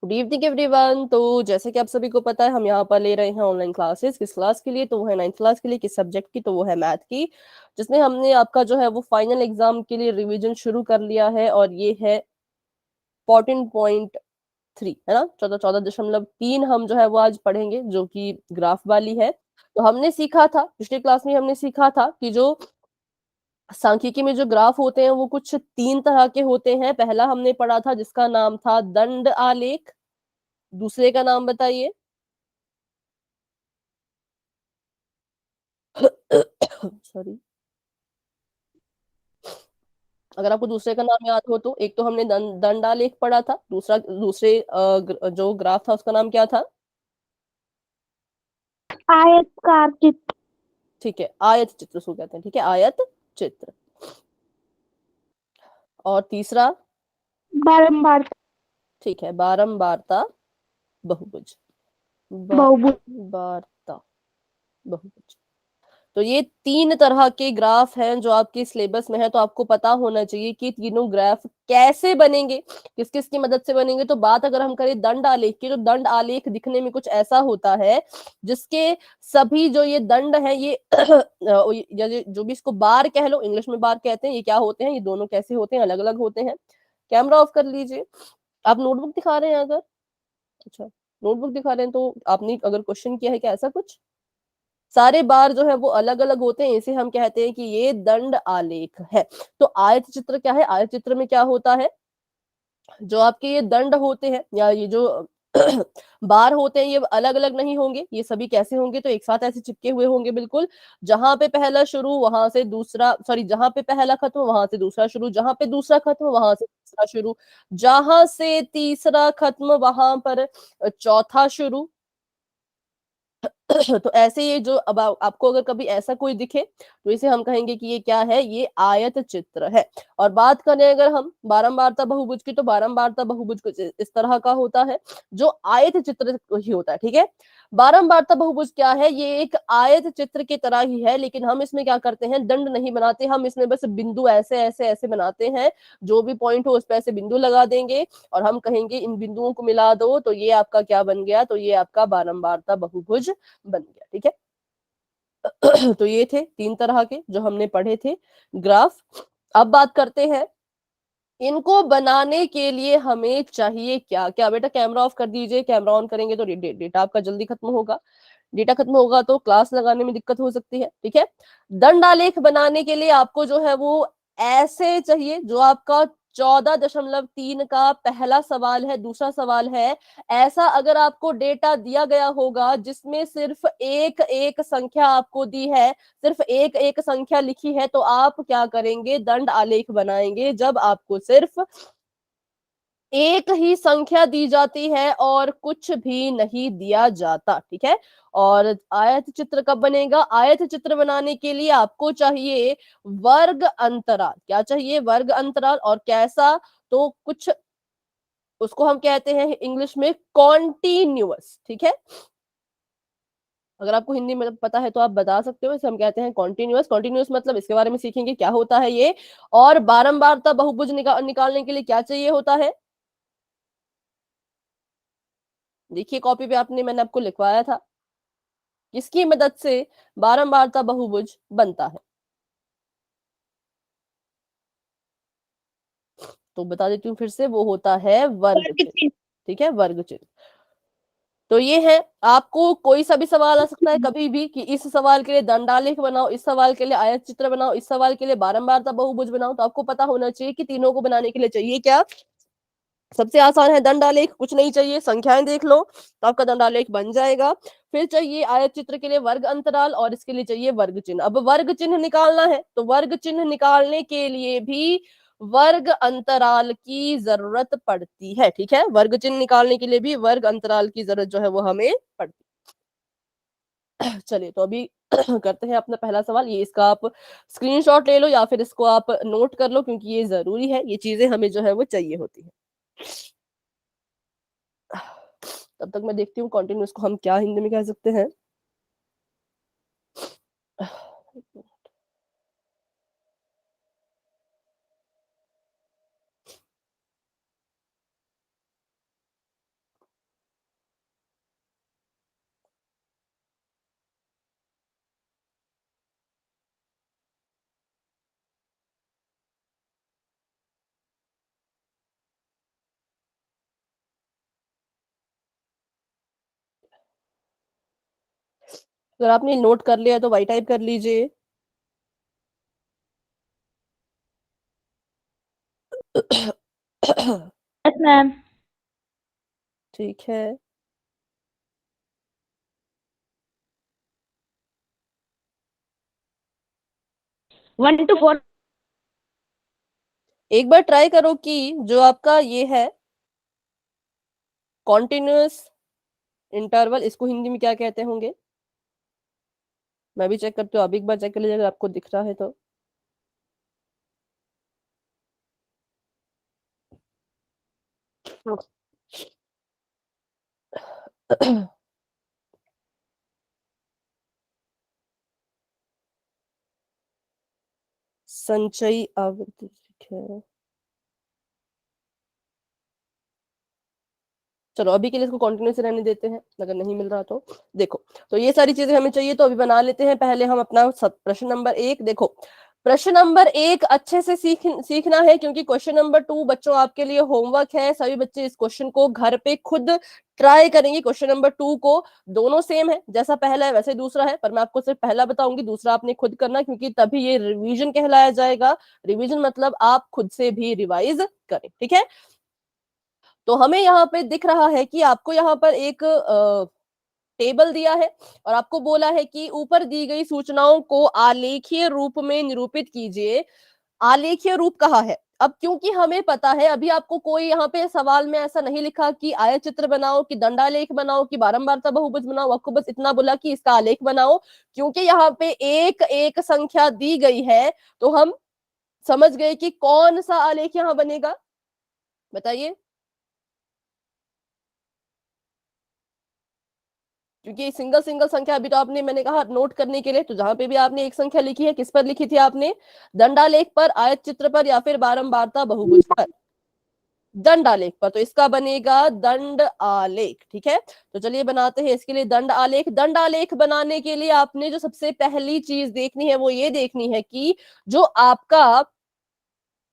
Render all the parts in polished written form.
Good evening everyone. तो जैसे कि आप सभी को पता है, हम यहाँ पर ले रहे हैं ऑनलाइन क्लासेस। किस क्लास के लिए? तो वो है 9th क्लास के लिए। किस सब्जेक्ट की? तो वो है मैथ की, जिसमें हमने आपका जो है वो फाइनल एग्जाम के लिए रिवीजन शुरू कर लिया है। और ये है 14.3, है ना, 14.3 हम जो है वो आज पढ़ेंगे, जो कि ग्राफ वाली है। तो हमने सीखा था पिछली क्लास में, हमने सीखा था कि जो सांख्यिकी में जो ग्राफ होते हैं वो कुछ 3 तरह के होते हैं। पहला हमने पढ़ा था जिसका नाम था दंड आलेख। दूसरे का नाम बताइए। सॉरी, अगर आपको दूसरे का नाम याद हो तो एक तो हमने दंडालेख पढ़ा था, जो ग्राफ था उसका नाम क्या था? आयतकार चित्र। ठीक है, आयत चित्र उसको कहते हैं। ठीक है, आयत चित्र। और तीसरा? बारंबार ठीक है, बारंबारता बहुभुज। बहुभुज। बारंबारता बहुभुज। तो ये 3 तरह के ग्राफ हैं जो आपके सिलेबस में है। तो आपको पता होना चाहिए कि तीनों ग्राफ कैसे बनेंगे, किस किस की मदद से बनेंगे। तो बात अगर हम करें दंड आलेख की, तो दंड आलेख दिखने में कुछ ऐसा होता है जिसके सभी जो ये दंड है, ये या जो भी इसको बार कह लो, इंग्लिश में बार कहते हैं, ये क्या होते हैं? ये दोनों कैसे होते हैं? अलग अलग होते हैं। कैमरा ऑफ कर लीजिए। आप नोटबुक दिखा रहे हैं अगर? अच्छा, नोटबुक दिखा रहे हैं तो आपने अगर क्वेश्चन किया है क्या ऐसा कुछ? सारे बार जो है वो अलग अलग होते हैं, इसे हम कहते हैं कि ये दंड आलेख है। तो आयत चित्र क्या है? आयत चित्र में क्या होता है? जो आपके ये दंड होते हैं या ये जो बार होते हैं, ये अलग अलग नहीं होंगे। ये सभी कैसे होंगे? तो एक साथ ऐसे चिपके हुए होंगे बिल्कुल। जहां पे पहला शुरू वहां से दूसरा, सॉरी, जहां पे पहला खत्म वहां से दूसरा शुरू, जहां पे दूसरा खत्म वहां से तीसरा शुरू, जहां से तीसरा खत्म वहां पर चौथा शुरू। तो ऐसे ये जो अब आपको अगर कभी ऐसा कोई दिखे तो इसे हम कहेंगे कि ये क्या है? ये आयत चित्र है। और बात करें अगर हम बारंबारता बहुभुज की, तो बारंबारता बहुभुज कुछ इस तरह का होता है जो आयत चित्र ही होता है। ठीक है, बारंबारता बहुभुज क्या है? ये एक आयत चित्र की तरह ही है, लेकिन हम इसमें क्या करते हैं? दंड नहीं बनाते, हम इसमें बस बिंदु ऐसे ऐसे ऐसे बनाते हैं। जो भी पॉइंट हो उस पर ऐसे बिंदु लगा देंगे और हम कहेंगे इन बिंदुओं को मिला दो, तो ये आपका क्या बन गया? तो ये आपका बारंबारता बहुभुज बन गया। ठीक है। तो ये थे 3 तरह के जो हमने पढ़े थे ग्राफ। अब बात करते हैं इनको बनाने के लिए हमें चाहिए क्या क्या। बेटा कैमरा ऑफ कर दीजिए, कैमरा ऑन करेंगे तो डेटा आपका जल्दी खत्म होगा। डेटा खत्म होगा तो क्लास लगाने में दिक्कत हो सकती है। ठीक है, दंड आलेख बनाने के लिए आपको जो है वो ऐसे चाहिए। जो आपका 14.3 का पहला सवाल है, दूसरा सवाल है, ऐसा अगर आपको डेटा दिया गया होगा जिसमें सिर्फ एक एक संख्या आपको दी है, सिर्फ एक एक संख्या लिखी है, तो आप क्या करेंगे? दंड आलेख बनाएंगे। जब आपको सिर्फ एक ही संख्या दी जाती है और कुछ भी नहीं दिया जाता। ठीक है, और आयत चित्र कब बनेगा? आयत चित्र बनाने के लिए आपको चाहिए वर्ग अंतराल। क्या चाहिए? वर्ग अंतराल। और कैसा? तो कुछ उसको हम कहते हैं इंग्लिश में कॉन्टिन्यूअस। ठीक है, अगर आपको हिंदी में पता है तो आप बता सकते हो। इसे हम कहते हैं कॉन्टिन्यूअस। कॉन्टिन्यूअस मतलब इसके बारे में सीखेंगे क्या होता है ये। और बारंबारता बहुभुज निकालने के लिए क्या चाहिए होता है? देखिए कॉपी पे आपने, मैंने आपको लिखवाया था किसकी मदद से बारंबारता बहुभुज बनता है। तो बता देती हूँ फिर से, वो होता है वर्ग चिन्ह। ठीक है, वर्ग चिन्ह। तो ये है, आपको कोई सा भी सवाल आ सकता है कभी भी कि इस सवाल के लिए दंडालेख बनाओ, इस सवाल के लिए आयत चित्र बनाओ, इस सवाल के लिए बारंबारता बहुभुज बनाओ। तो आपको पता होना चाहिए कि तीनों को बनाने के लिए चाहिए क्या। सबसे आसान है दंडालेख, कुछ नहीं चाहिए, संख्याएं देख लो तो आपका दंडालेख बन जाएगा। फिर चाहिए आयत चित्र के लिए वर्ग अंतराल और इसके लिए चाहिए वर्ग चिन्ह। अब वर्ग चिन्ह निकालना है तो वर्ग चिन्ह निकालने के लिए भी वर्ग अंतराल की जरूरत पड़ती है। ठीक है, वर्ग चिन्ह निकालने के लिए भी वर्ग अंतराल की जरूरत जो है वो हमें पड़ती है। चलिए, तो अभी करते हैं अपना पहला सवाल। ये इसका आप स्क्रीनशॉट ले लो या फिर इसको आप नोट कर लो, क्योंकि ये जरूरी है, ये चीजें हमें जो है वो चाहिए होती है। तब तक मैं देखती हूँ कॉन्टिन्यूस को हम क्या हिंदी में कह सकते हैं। अगर आपने नोट कर लिया तो वाई टाइप कर लीजिए। Yes ma'am. ठीक है। 1 to 4। एक बार ट्राई करो कि जो आपका ये है कॉन्टिन्यूअस इंटरवल, इसको हिंदी में क्या कहते होंगे। मैं भी चेक करती हूँ, आप एक बार चेक कर लीजिए अगर आपको दिख रहा है तो। संचयी आवृत्ति, ठीक है। चलो अभी के लिए इसको कंटिन्यूस रहने देते हैं, अगर नहीं मिल रहा तो। देखो, तो ये सारी चीजें हमें चाहिए, तो अभी बना लेते हैं। पहले हम अपना प्रश्न नंबर 1 देखो। प्रश्न नंबर 1 अच्छे से सीखना है, क्योंकि क्वेश्चन नंबर 2 बच्चों आपके लिए होमवर्क है। सभी बच्चे इस क्वेश्चन को घर पे खुद ट्राई करेंगे। क्वेश्चन नंबर 2 को दोनों सेम है, जैसा पहला है वैसे दूसरा है, पर मैं आपको सिर्फ पहला बताऊंगी, दूसरा आपने खुद करना, क्योंकि तभी ये रिवीजन कहलाया जाएगा। रिवीजन मतलब आप खुद से भी रिवाइज करें, ठीक है। तो हमें यहाँ पे दिख रहा है कि आपको यहाँ पर एक टेबल दिया है और आपको बोला है कि ऊपर दी गई सूचनाओं को आलेखीय रूप में निरूपित कीजिए। आलेखीय रूप कहा है। अब क्योंकि हमें पता है, अभी आपको कोई यहाँ पे सवाल में ऐसा नहीं लिखा कि आयत चित्र बनाओ, कि दंडालेख बनाओ, कि बारंबारता बहुभुज बनाओ, आपको बस इतना बोला कि इसका आलेख बनाओ। क्योंकि यहाँ पे एक एक संख्या दी गई है, तो हम समझ गए कि कौन सा आलेख यहाँ बनेगा, बताइए। क्योंकि सिंगल सिंगल संख्या अभी तो आपने, मैंने कहा नोट करने के लिए, तो जहां पे भी आपने एक संख्या लिखी है, किस पर लिखी थी आपने, दंडालेख पर, आयत चित्र पर, या फिर बारंबारता बहुभुज पर। दंड आलेख पर, तो इसका बनेगा दंड आलेख, ठीक है। तो चलिए बनाते हैं इसके लिए दंड आलेख। दंड आलेख बनाने के लिए आपने जो सबसे पहली चीज देखनी है वो ये देखनी है कि जो आपका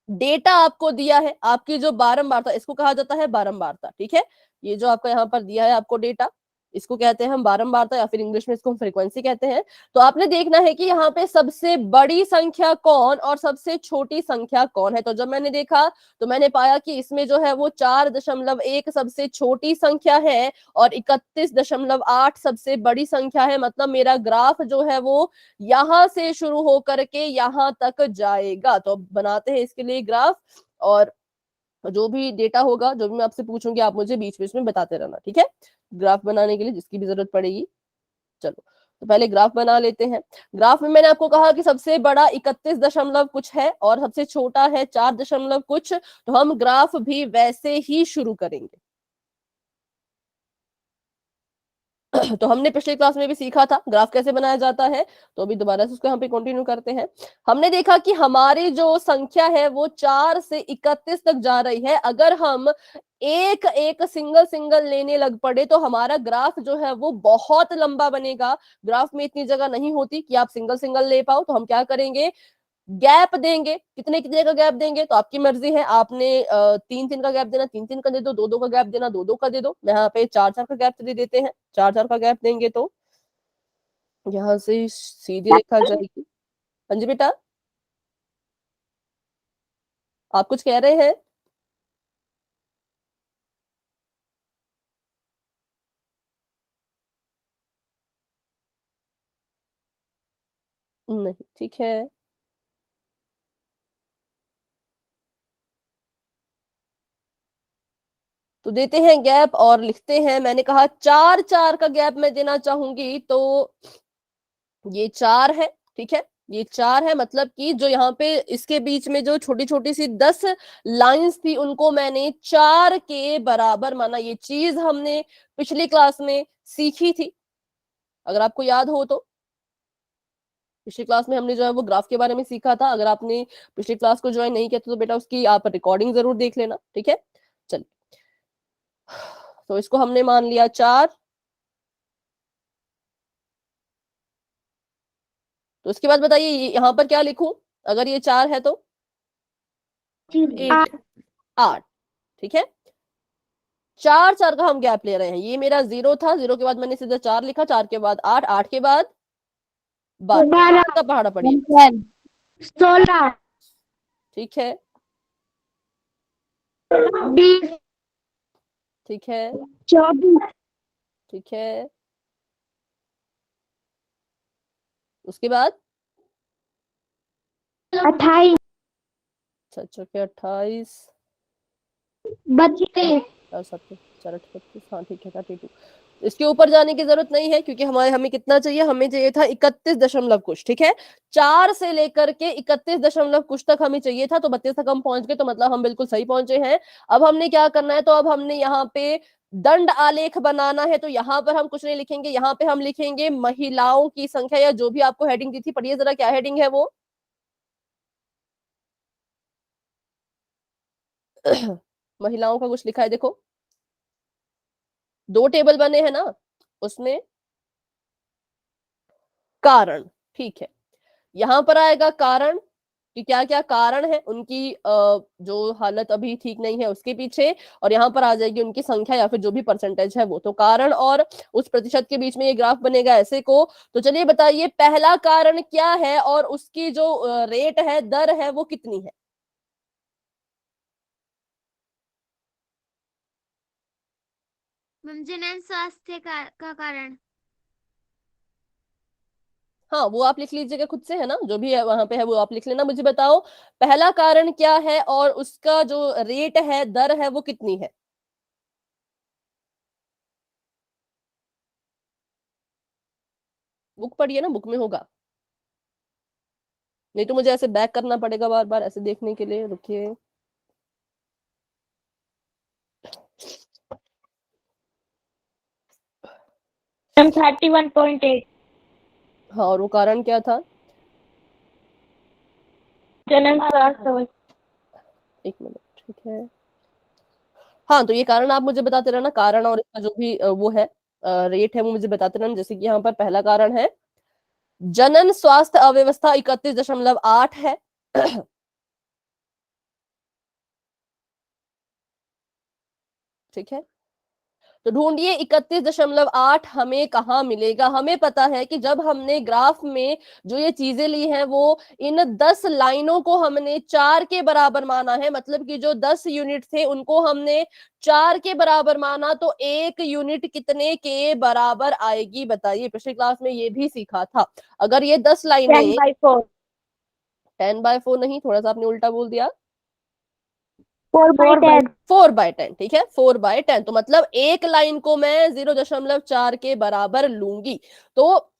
डेटा आपको दिया है, आपकी जो बारंबारता, इसको कहा जाता है बारंबारता, ठीक है। ये जो आपका यहाँ पर दिया है आपको डेटा, इसको कहते हैं हम बारंबारता, या फिर इंग्लिश में इसको हम फ्रीक्वेंसी कहते हैं। तो आपने देखना है कि यहाँ पे सबसे बड़ी संख्या कौन और सबसे छोटी संख्या कौन है। तो जब मैंने देखा तो मैंने पाया कि इसमें जो है वो 4.1 सबसे छोटी संख्या है और 31.8 सबसे बड़ी संख्या है। मतलब मेरा ग्राफ जो है वो यहां से शुरू होकर के यहां तक जाएगा। तो बनाते हैं इसके लिए ग्राफ, और जो भी डेटा होगा, जो भी मैं आपसे पूछूंगी, आप मुझे बीच बीच में बताते रहना, ठीक है। ग्राफ बनाने के लिए जिसकी भी जरूरत पड़ेगी। चलो, तो पहले ग्राफ बना लेते हैं। ग्राफ में मैंने आपको कहा कि सबसे बड़ा 31 दशमलव कुछ है और सबसे छोटा है 4 दशमलव कुछ, तो हम ग्राफ भी वैसे ही शुरू करेंगे। तो हमने पिछले क्लास में भी सीखा था ग्राफ कैसे बनाया जाता है, तो अभी दोबारा से उसको यहाँ पे कंटिन्यू करते हैं। हमने देखा कि हमारी जो संख्या है वो 4 से 31 तक जा रही है। अगर हम एक एक सिंगल सिंगल लेने लग पड़े तो हमारा ग्राफ जो है वो बहुत लंबा बनेगा। ग्राफ में इतनी जगह नहीं होती कि आप सिंगल सिंगल ले पाओ, तो हम क्या करेंगे, गैप देंगे। कितने कितने का गैप देंगे तो आपकी मर्जी है, आपने 3 3 का गैप देना 3 3 का दे दो, 2 2 का गैप देना 2 2 का दे दो। यहाँ पे 4 4 का गैप दे देते हैं, 4 4 का गैप देंगे तो यहाँ से सीधी रेखा जाएगी। हाँ जी बेटा, आप कुछ कह रहे हैं। नहीं, ठीक है। तो देते हैं गैप और लिखते हैं, मैंने कहा 4 4 का गैप मैं देना चाहूंगी, तो ये 4 है, ठीक है। ये 4 है, मतलब कि जो यहाँ पे इसके बीच में जो छोटी छोटी सी 10 लाइंस थी उनको मैंने 4 के बराबर माना। ये चीज हमने पिछली क्लास में सीखी थी, अगर आपको याद हो तो। पिछली क्लास में हमने जो है वो ग्राफ के बारे में सीखा था। अगर आपने पिछली क्लास को ज्वाइन नहीं किया तो बेटा उसकी आप रिकॉर्डिंग जरूर देख लेना, ठीक है। चलिए, तो इसको हमने मान लिया 4। तो उसके बाद बताइए यहाँ पर क्या लिखूं, अगर ये 4 है तो 8। 8, ठीक है। 4 4 का हम गैप ले रहे हैं। ये मेरा 0 था, 0 के बाद मैंने सीधा 4 लिखा, 4 के बाद 8, 8 के बाद 12 का पहाड़ा पढ़िए। 16 ठीक है, 20 ठीक है, 24 ठीक है। उसके बाद 28 अच्छा अच्छा, क्या 28 32 और 7 4 38, हाँ ठीक है 32। इसके ऊपर जाने की जरूरत नहीं है क्योंकि हमें कितना चाहिए, हमें चाहिए था 31 दशमलव कुछ। ठीक है, 4 से लेकर के 31 दशमलव कुछ तक हमें चाहिए था, तो 32 तक हम पहुंच गए, तो मतलब हम बिल्कुल सही पहुंचे हैं। अब हमने क्या करना है, तो अब हमने यहाँ पे दंड आलेख बनाना है। तो यहाँ पर हम कुछ नहीं लिखेंगे, यहाँ पे हम लिखेंगे महिलाओं की संख्या, या जो भी आपको हेडिंग दी थी, पढ़िए जरा क्या हेडिंग है वो। महिलाओं का कुछ लिखा है देखो, 2 टेबल बने हैं ना उसमें, कारण। ठीक है, यहां पर आएगा कारण कि क्या क्या कारण है उनकी, जो हालत अभी ठीक नहीं है उसके पीछे, और यहाँ पर आ जाएगी उनकी संख्या या फिर जो भी परसेंटेज है वो। तो कारण और उस प्रतिशत के बीच में ये ग्राफ बनेगा ऐसे को। तो चलिए बताइए पहला कारण क्या है और उसकी जो रेट है, दर है, वो कितनी है। जनन स्वास्थ्य का कारण। हाँ वो आप लिख लीजिएगा खुद से, है ना, जो भी है वहां पे है वो आप लिख लेना। मुझे बताओ पहला कारण क्या है और उसका जो रेट है, दर है, वो कितनी है। बुक पढ़िए ना, बुक में होगा, नहीं तो मुझे ऐसे बैक करना पड़ेगा बार बार ऐसे देखने के लिए। रुकिए, 31.8 हाँ, और वो कारण क्या था। जनन स्वास्थ्य। एक मिनट, ठीक है। हाँ तो ये कारण आप मुझे बताते रहना, कारण और इसका जो भी वो है रेट है वो मुझे बताते रहना। जैसे कि यहाँ पर पहला कारण है जनन स्वास्थ्य अव्यवस्था 31.8 है। ठीक है, तो ढूंढिए 31.8 हमें कहाँ मिलेगा। हमें पता है कि जब हमने ग्राफ में जो ये चीजें ली हैं वो इन 10 लाइनों को हमने 4 के बराबर माना है, मतलब कि जो 10 यूनिट थे उनको हमने 4 के बराबर माना, तो एक यूनिट कितने के बराबर आएगी बताइए। पिछली क्लास में ये भी सीखा था। अगर ये 10 लाइनें 10/4 10/4 नहीं, थोड़ा सा आपने उल्टा बोल दिया, 4/10 4/10। ठीक है, 4/10, तो मतलब एक लाइन को मैं 0.4 के बराबर लूंगी। तो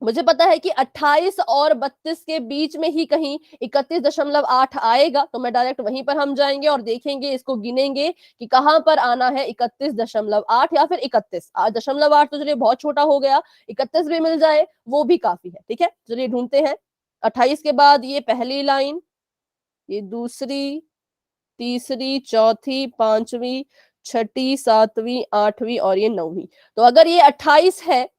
मुझे पता है कि 28 और 32 के बीच में ही कहीं 31.8 आएगा, तो मैं डायरेक्ट वहीं पर हम जाएंगे और देखेंगे, इसको गिनेंगे कि कहां पर आना है 31.8 या फिर 31। 0.8 तो चलिए बहुत छोटा हो गया, 31 भी मिल जाए वो भी काफी है। ठीक है, चलिए ढूंढते हैं। 28 के बाद ये पहली लाइन, ये दूसरी, तीसरी, चौथी, पांचवी, छठी, सातवीं, आठवीं और ये 9वीं। तो अगर ये 28 है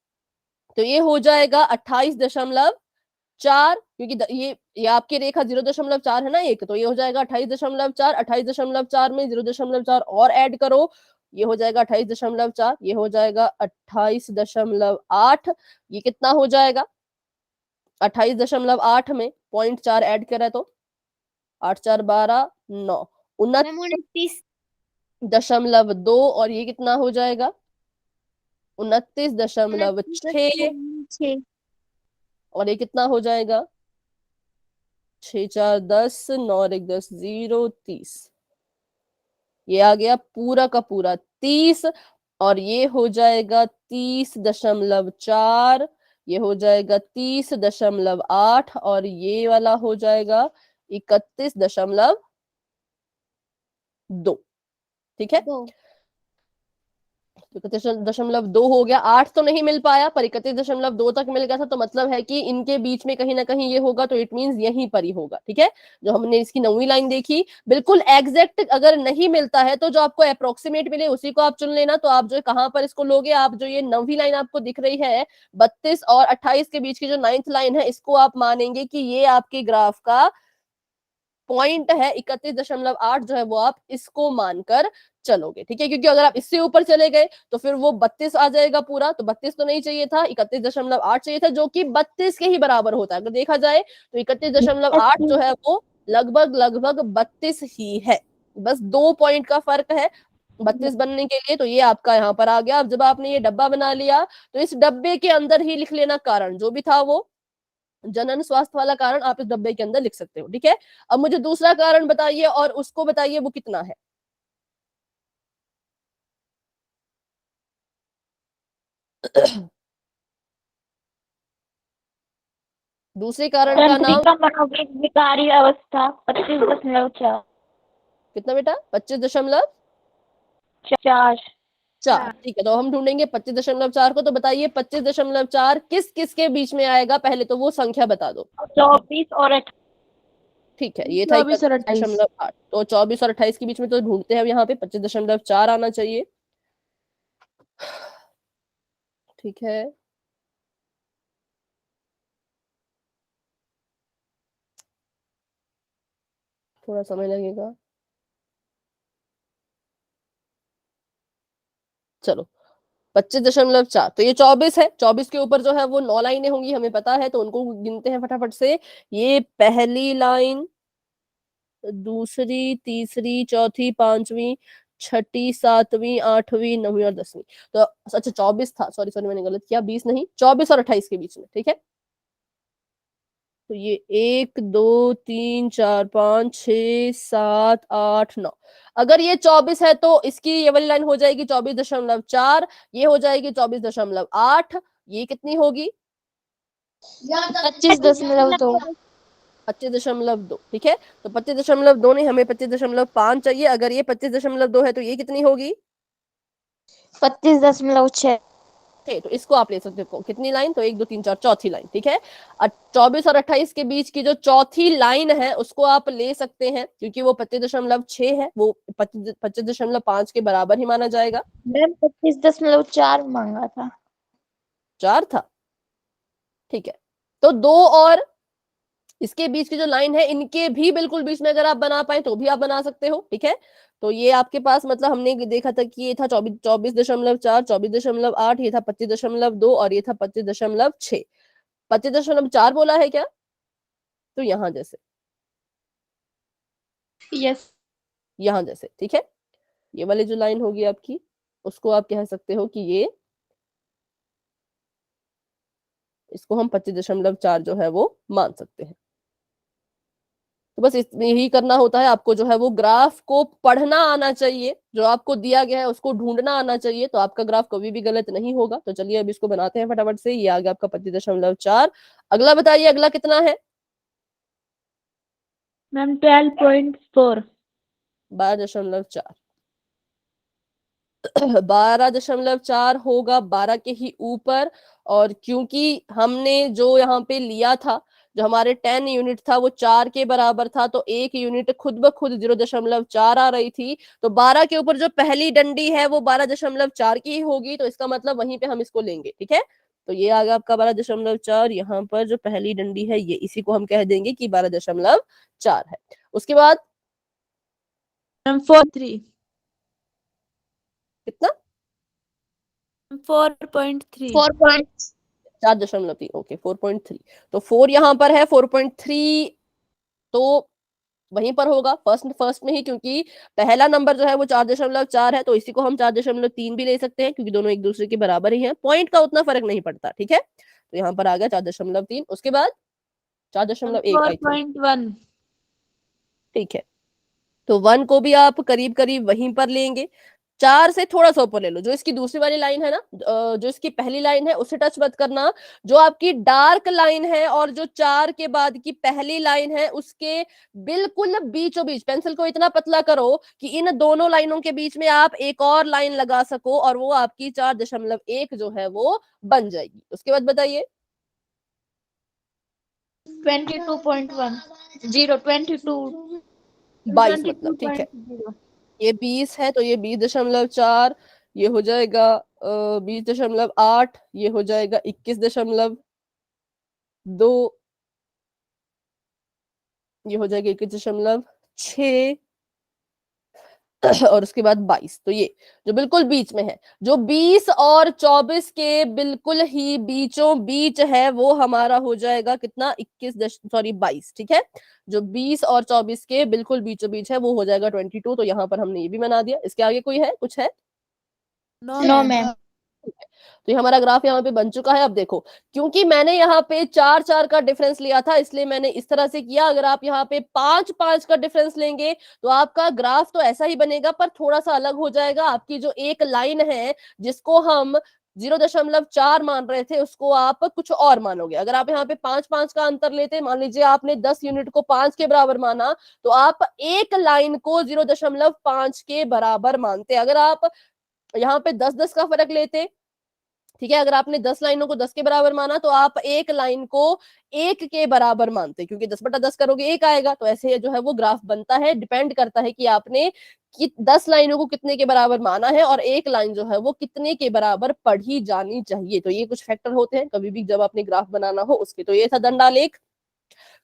तो ये हो जाएगा 28.4, क्योंकि ये आपकी रेखा 0.4 है ना एक, तो ये हो जाएगा 28.4। 28.4 में 0.4 और ऐड करो, ये हो जाएगा 28.4, ये हो जाएगा 28.8। ये कितना हो जाएगा 28.8 में 0.4 ऐड करें तो 8 4 12 9, 29.2, और ये कितना हो जाएगा 29.6, 6। और ये कितना हो जाएगा 6 4 10, 9 और 1 10, 0 30। ये आ गया पूरा का पूरा 30, और ये हो जाएगा 30.4, ये हो जाएगा 30.8, और ये वाला हो जाएगा 31.2। ठीक है, दो। तो 31.2 हो गया। 8 तो नहीं मिल पाया पर 31.2 तक मिल गया था, तो मतलब है कि इनके बीच में कहीं ना कहीं ये होगा, तो इट मींस यहीं पर ही होगा। ठीक है, जो हमने इसकी 9वीं लाइन देखी, बिल्कुल एग्जैक्ट अगर नहीं मिलता है तो जो आपको अप्रोक्सीमेट मिले उसी को आप चुन लेना। तो आप जो कहां पर इसको लोगे, आप जो ये 9वीं लाइन आपको दिख रही है 32 और 28 के बीच की जो 9th लाइन है, इसको आप मानेंगे कि ये आपके ग्राफ का पॉइंट है 31.8 जो है वो आप इसको मानकर चलोगे, ठीक है, क्योंकि अगर आप इससे ऊपर चले गए तो फिर वो 32 आ जाएगा पूरा, तो 32 तो नहीं चाहिए था, 31.8 चाहिए था, जो कि 32 के ही बराबर होता है। अगर देखा जाए तो 31.8 जो है वो लगभग लगभग 32 ही है, बस 2 पॉइंट का फर्क है 32 बनने के लिए। तो ये आपका यहाँ पर आ गया। अब जब आपने ये डब्बा बना लिया तो इस डब्बे के अंदर ही लिख लेना कारण, जो भी था वो जनन स्वास्थ्य वाला कारण आप इस डब्बे के अंदर लिख सकते हो, ठीक है। अब मुझे दूसरा कारण बताइए और उसको बताइए वो कितना है। दूसरे कारण का तंत्रिका नाम मनोवेग विकारी अवस्था 25.4 कितना बेटा? 25.4। 4 ठीक है, तो हम ढूंढेंगे 25.4 को। तो बताइए 25.4 किस किस के बीच में आएगा, पहले तो वो संख्या बता दो। 24 और 28 ठीक है, ये था 31.8, तो 24 और 28 के बीच में तो ढूंढते हैं यहाँ पे 25.4 आना चाहिए, ठीक है। थोड़ा समय लगेगा, चलो 25.4, तो ये 24 है। 24 के ऊपर जो है वो 9 लाइनें होंगी, हमें पता है, तो उनको गिनते हैं फटाफट से। ये पहली लाइन, दूसरी, तीसरी, चौथी, पांचवी, छठी, सातवीं, आठवीं, नौवीं और 10वीं। तो अच्छा 24 था, सॉरी सॉरी मैंने गलत किया, 20 नहीं, 24 और 28 के बीच में, ठीक है। तो ये 1 2 3 4 5 6 7 8 9, अगर ये 24 है तो इसकी ये वाली लाइन हो जाएगी 24.4, ये हो जाएगी 24.8, ये कितनी होगी? 25.2 25.2, ठीक है। तो 25.2 नहीं, हमें 25.5 चाहिए। अगर ये 25.2 है तो ये कितनी होगी? 25.6 ठीक, तो इसको आप ले सकते हो कितनी लाइन? तो 1 2 3 4, चौथी लाइन, ठीक है। 24 और 28 के बीच की जो चौथी लाइन है उसको आप ले सकते हैं, क्योंकि वो 25.6 है, वो 25.5 के बराबर ही माना जाएगा। मैम 25.4 मांगा था 4 था, ठीक है। तो 2 और इसके बीच की जो लाइन है, इनके भी बिल्कुल बीच में अगर आप बना पाए तो भी आप बना सकते हो, ठीक है। तो ये आपके पास मतलब हमने देखा था कि ये था 24.4, 24.8, ये था 25.2 और ये था 25.6। 25.4 बोला है क्या? तो यहां जैसे, यस यहां जैसे, ठीक है। ये वाली जो लाइन होगी आपकी, उसको आप कह सकते हो कि ये, इसको हम 25.4 जो है वो मान सकते हैं। तो बस यही करना होता है आपको, जो है वो ग्राफ को पढ़ना आना चाहिए, जो आपको दिया गया है उसको ढूंढना आना चाहिए, तो आपका ग्राफ कभी भी गलत नहीं होगा। तो चलिए अब इसको बनाते हैं फटाफट से। ये आ गया आपका 25.4। अगला बताइए, अगला कितना है? मैम 12.4 12.4। 12.4 होगा 12 के ही ऊपर, और क्योंकि हमने जो यहाँ पे लिया था, जो हमारे 10 यूनिट था वो 4 के बराबर था, तो 1 यूनिट खुद ब खुद 0.4 आ रही थी। तो 12 के ऊपर जो पहली डंडी है वो 12.4 की ही होगी, तो इसका मतलब वहीं पे हम इसको लेंगे, ठीक है। तो ये आ गया आपका 12.4, यहाँ पर जो पहली डंडी है ये, इसी को हम कह देंगे कि 12.4 है। उसके बाद मैम 4.3 कितना? 4.3 4. 4.3, ओके 4.3। तो 4 यहाँ पर है, 4.3 तो वहीं पर होगा फर्स्ट फर्स्ट में ही, क्योंकि पहला नंबर जो है वो 4.4 है, तो इसी को हम 4.3 भी ले सकते हैं, क्योंकि दोनों एक दूसरे के बराबर ही हैं, पॉइंट का उतना फर्क नहीं पड़ता, ठीक है। तो यहाँ पर आ गया 4.3। उसके बाद 4.1 आई थिंक, 4.1 ठीक है। तो 1 को भी आप करीब करीब वहीं पर लेंगे, 4 से थोड़ा सा ऊपर ले लो। जो इसकी दूसरी वाली लाइन है ना, जो इसकी पहली लाइन है उसे टच मत करना, जो आपकी डार्क लाइन है और जो 4 के बाद की पहली लाइन है उसके बिल्कुल बीचों बीच पेंसिल को इतना पतला करो कि इन दोनों लाइनों के बीच में आप एक और लाइन लगा सको, और वो आपकी 4.1 जो है वो बन जाएगी। उसके बाद बताइए 22.1 0 22 22 मतलब, ठीक है। 22.0 ये 20 है तो ये 20.4, ये हो जाएगा 20.8, ये हो जाएगा 21.2, ये हो जाएगा 21.6, और उसके बाद 22। तो ये जो बिल्कुल बीच में है, जो 20 और 24 के बिल्कुल ही बीचों बीच है, वो हमारा हो जाएगा कितना, 22। ठीक है, जो 20 और 24 के बिल्कुल बीचों बीच है वो हो जाएगा 22। तो यहाँ पर हमने ये भी बना दिया। इसके आगे कोई है, कुछ है? No ma'am. तो ये हमारा ग्राफ यहाँ पे बन चुका है। अब देखो, क्योंकि मैंने यहाँ पे 4-4 का डिफरेंस लिया था, इसलिए मैंने इस तरह से किया। अगर आप यहाँ पे 5-5 का डिफरेंस लेंगे तो आपका ग्राफ तो ऐसा ही बनेगा, पर थोड़ा सा अलग हो जाएगा। आपकी जो एक लाइन है जिसको हम 0.4 मान रहे थे, उसको आप कुछ और मानोगे। अगर आप यहाँ पे 5-5 का अंतर लेते, मान लीजिए आपने 10 यूनिट को 5 के बराबर माना, तो आप एक लाइन को 0.5 के बराबर मानते। अगर आप यहाँ पे 10-10 का फर्क लेते, ठीक है, अगर आपने 10 लाइनों को 10 के बराबर माना, तो आप एक लाइन को 1 के बराबर मानते, क्योंकि 10/10 करोगे 1 आएगा। तो ऐसे जो है वो ग्राफ बनता है। डिपेंड करता है कि आपने 10 लाइनों को कितने के बराबर माना है, और एक लाइन जो है वो कितने के बराबर पढ़ी जानी चाहिए। तो ये कुछ फैक्टर होते हैं कभी भी जब आपने ग्राफ बनाना हो उसके। तो ये था दंडालेख।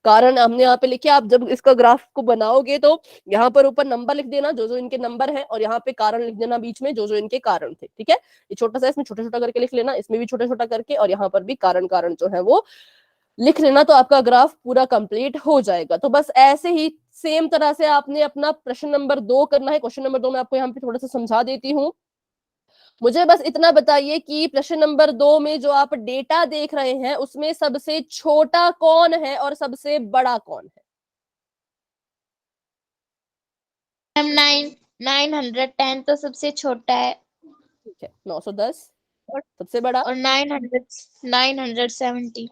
कारण हमने यहाँ पे लिखे। आप जब इसका ग्राफ को बनाओगे तो यहाँ पर ऊपर नंबर लिख देना जो जो इनके नंबर है, और यहाँ पे कारण लिख देना बीच में जो जो इनके कारण थे। ठीक है, ये छोटा सा, इसमें छोटा छोटा करके लिख लेना, इसमें भी छोटा छोटा करके, और यहाँ पर भी कारण कारण जो है वो लिख लेना। तो आपका ग्राफ पूरा कंप्लीट हो जाएगा। तो बस ऐसे ही सेम तरह से आपने अपना प्रश्न नंबर 2 करना है। क्वेश्चन नंबर 2 मैं आपको यहाँ पे थोड़ा सा समझा देती हूँ। मुझे बस इतना बताइए कि प्रश्न नंबर 2 में जो आप डेटा देख रहे हैं उसमें सबसे छोटा कौन है और सबसे बड़ा कौन है? मैम 910 तो सबसे छोटा है, ठीक है, 910 सबसे बड़ा, और 970।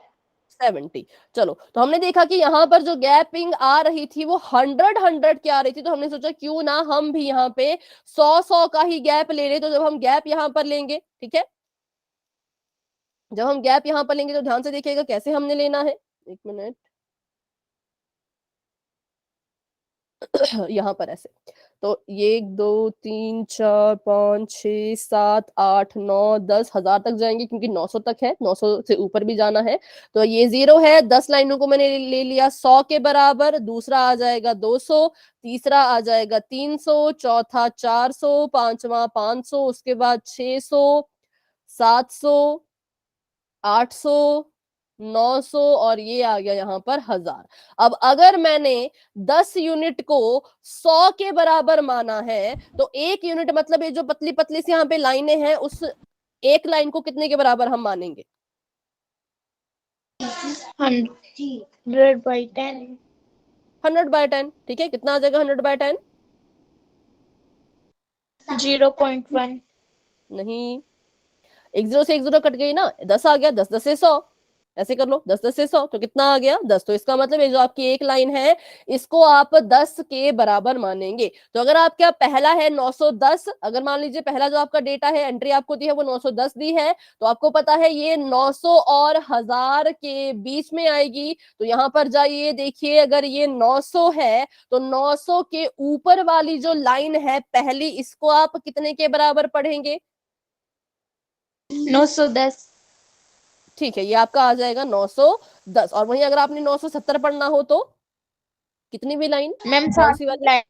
70। चलो, तो हमने देखा कि यहाँ पर जो गैपिंग आ रही थी वो 100 की आ रही थी। तो हमने सोचा क्यों ना हम भी यहाँ पे 100 का ही गैप ले ले। तो जब हम गैप यहाँ पर लेंगे, ठीक है, जब हम गैप यहाँ पर लेंगे तो ध्यान से देखिएगा कैसे हमने लेना है। एक मिनट, यहाँ पर ऐसे। तो 1 2 3 4 5 6 7 8 9 10 1000 तक जाएंगे, क्योंकि 900 तक है, 900 से ऊपर भी जाना है। तो ये 0 है। 10 लाइनों को मैंने ले लिया 100 के बराबर। दूसरा आ जाएगा 200, तीसरा आ जाएगा 300, चौथा 400, पांचवा 500, उसके बाद 600, 700, 800, 900, और ये आ गया यहाँ पर 1000। अब अगर मैंने 10 यूनिट को 100 के बराबर माना है, तो 1 यूनिट मतलब ये जो पतली पतली सी यहाँ पे लाइनें हैं, उस एक लाइन को कितने के बराबर हम मानेंगे? 100/10। 100/10। ठीक है, कितना आ जाएगा 100/10? 0.1। नहीं, 1 0 से 1 0 कट गई ना, 10 आ गया, 10 10 से 100, ऐसे कर लो, 10 10 से 100, तो कितना आ गया 10। तो इसका मतलब ये जो आपकी एक लाइन है इसको आप 10 के बराबर मानेंगे। तो अगर आपका पहला है 910, अगर मान लीजिए पहला जो आपका डेटा है, एंट्री आपको दी है वो 910 दी है, तो आपको पता है ये 900 और 1000 के बीच में आएगी। तो यहाँ पर जाइए, देखिए, अगर ये 900 है तो 900 के ऊपर वाली जो लाइन है पहली, इसको आप कितने के बराबर पढ़ेंगे? 910। ठीक है, ये आपका आ जाएगा 910। और वहीं अगर आपने 970 पढ़ना हो तो कितनी भी लाइन, मैम कौन सी वाली?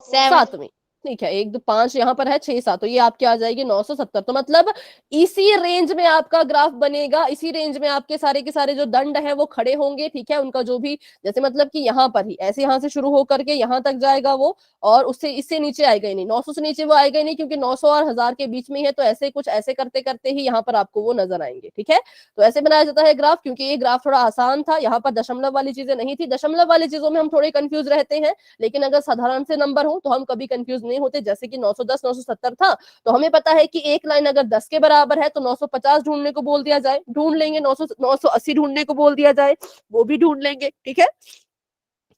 7। सातवीं। ठीक है, 1 2 5 यहाँ पर है, 6 7, तो ये आपकी आ जाएगी 970। तो मतलब इसी रेंज में आपका ग्राफ बनेगा, इसी रेंज में आपके सारे के सारे जो दंड है वो खड़े होंगे। ठीक है, उनका जो भी, जैसे मतलब कि यहाँ पर ही ऐसे यहाँ से शुरू होकर के यहाँ तक जाएगा वो, और उससे इससे नीचे आएगा ही नहीं, 900 से नीचे वो आएगा ही नहीं, क्योंकि 900 और 1000 के बीच में है। तो ऐसे कुछ ऐसे करते करते ही यहाँ पर आपको वो नजर आएंगे। ठीक है, तो ऐसे बनाया जाता है ग्राफ। क्योंकि ये ग्राफ थोड़ा आसान था, यहाँ पर दशमलव वाली चीजें नहीं थी। दशमलव वाली चीजों में हम थोड़े कंफ्यूज रहते हैं, लेकिन अगर साधारण से नंबर हो तो हम कभी कंफ्यूज नहीं होते। जैसे कि 910 970 था, तो हमें पता है कि एक लाइन अगर 10 के बराबर है तो 950 ढूंढने को बोल दिया जाए, ढूंढ लेंगे। 980 ढूंढने को बोल दिया जाए, वो भी ढूंढ लेंगे। ठीक है,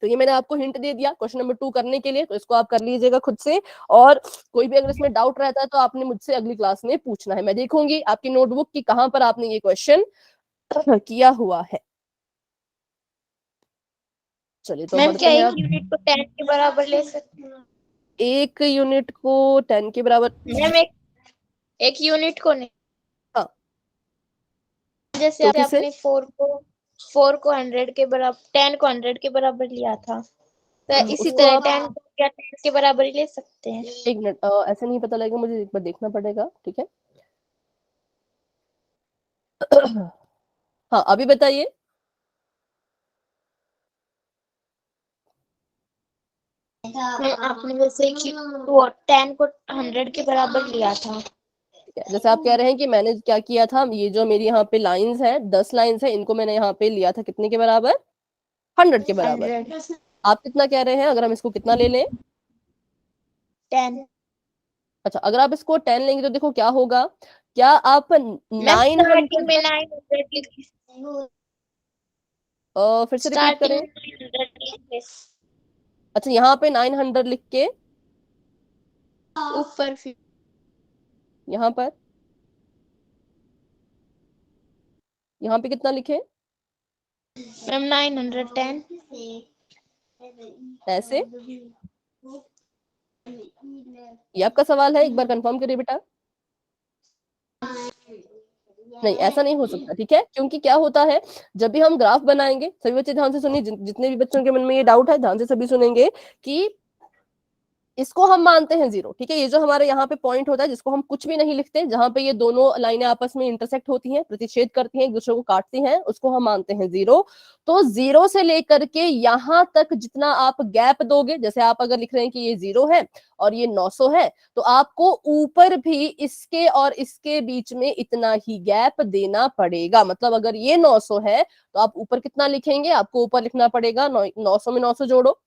तो ये मैंने आपको हिंट दे दिया क्वेश्चन नंबर 2 करने के लिए, तो इसको आप कर लीजिएगा खुद से। और कोई भी अगर इसमें डाउट रहता है तो आपने मुझसे अगली क्लास में पूछना है। मैं देखूंगी आपकी नोटबुक की कहां पर आपने ये क्वेश्चन किया हुआ है। चलिए, तो मैम बढ़ते क्या हैं। एक यूनिट को 10 के बराबर ले सकते हैं? एक यूनिट को 10 के बराबर? मैम एक यूनिट को नहीं, हाँ, जैसे तो किसे? आपने 4 को 100 के बराबर, 10 को 100 के बराबर लिया था, तो इसी उसको तरह आप 10 को या 10 के बराबर ही ले सकते हैं। एक मिनट, ऐसे नहीं पता लगेगा, मुझे एक बार देखना पड़ेगा, ठीक है। हाँ, अभी बताइए। आपने जैसे कि वो 10 को 100 के बराबर लिया था। ठीक है, जैसे आप कह रहे हैं कि मैंने क्या किया था, ये जो मेरी यहाँ पे लाइंस है, 10 लाइंस है, इनको मैंने यहाँ पे लिया था कितने के बराबर? 100 के बराबर। 100 आप कितना कह रहे हैं, अगर हम इसको कितना ले लें? 10। अच्छा, अगर आप इसको 10 लेंगे तो देखो क्या होगा, क्या आप मैं 900 स्टार्टिंग में तक 900 लिखी, फिर से रिपीट स्टार्टिंग करें। में 900 लिखी, अच्छा, यहाँ पे 900 लिख के ऊपर फिर यहाँ पर, यहाँ पे कितना लिखे? मैम 910। ऐसे? ये आपका सवाल है, एक बार कंफर्म करिए बेटा। नहीं, ऐसा नहीं हो सकता, ठीक है, क्योंकि क्या होता है, जब भी हम ग्राफ बनाएंगे, सभी बच्चे ध्यान से सुनिए, जितने भी बच्चों के मन में ये डाउट है ध्यान से सभी सुनेंगे, कि इसको हम मानते हैं जीरो, ठीक है, ये जो हमारे यहाँ पे पॉइंट होता है जिसको हम कुछ भी नहीं लिखते, जहां पे ये दोनों लाइनें आपस में इंटरसेक्ट होती हैं, प्रतिच्छेद करती हैं, एक दूसरे को काटती हैं, उसको हम मानते हैं जीरो। तो जीरो से लेकर के यहाँ तक जितना आप गैप दोगे, जैसे आप अगर लिख रहे हैं कि ये 0 है और ये 900 है, तो आपको ऊपर भी इसके और इसके बीच में इतना ही गैप देना पड़ेगा। मतलब अगर ये 900 है तो आप ऊपर कितना लिखेंगे, आपको ऊपर लिखना पड़ेगा 900 में 900 जोड़ो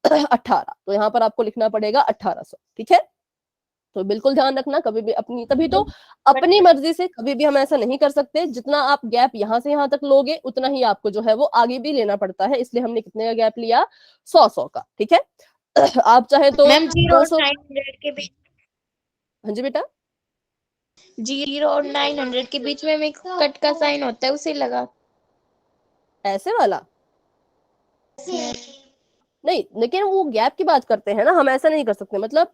18, तो यहाँ पर आपको लिखना पड़ेगा 1800, ठीक है। तो बिल्कुल ध्यान रखना, कभी भी अपनी, तभी तो अपनी मर्जी से कभी भी हम ऐसा नहीं कर सकते, जितना आप गैप यहाँ से यहाँ तक लोगे उतना ही आपको जो है वो आगे भी लेना पड़ता है, इसलिए हमने कितने का गैप लिया? 100 का, ठीक है। आप चाहे तो मैम 0 और 200। 900 के बीच, हाँ जी बेटा। 0 और 900 के बीच में एक कट का साइन होता है, उसे लगा। ऐसे वाला नहीं, लेकिन वो गैप की बात करते हैं ना, हम ऐसा नहीं कर सकते। मतलब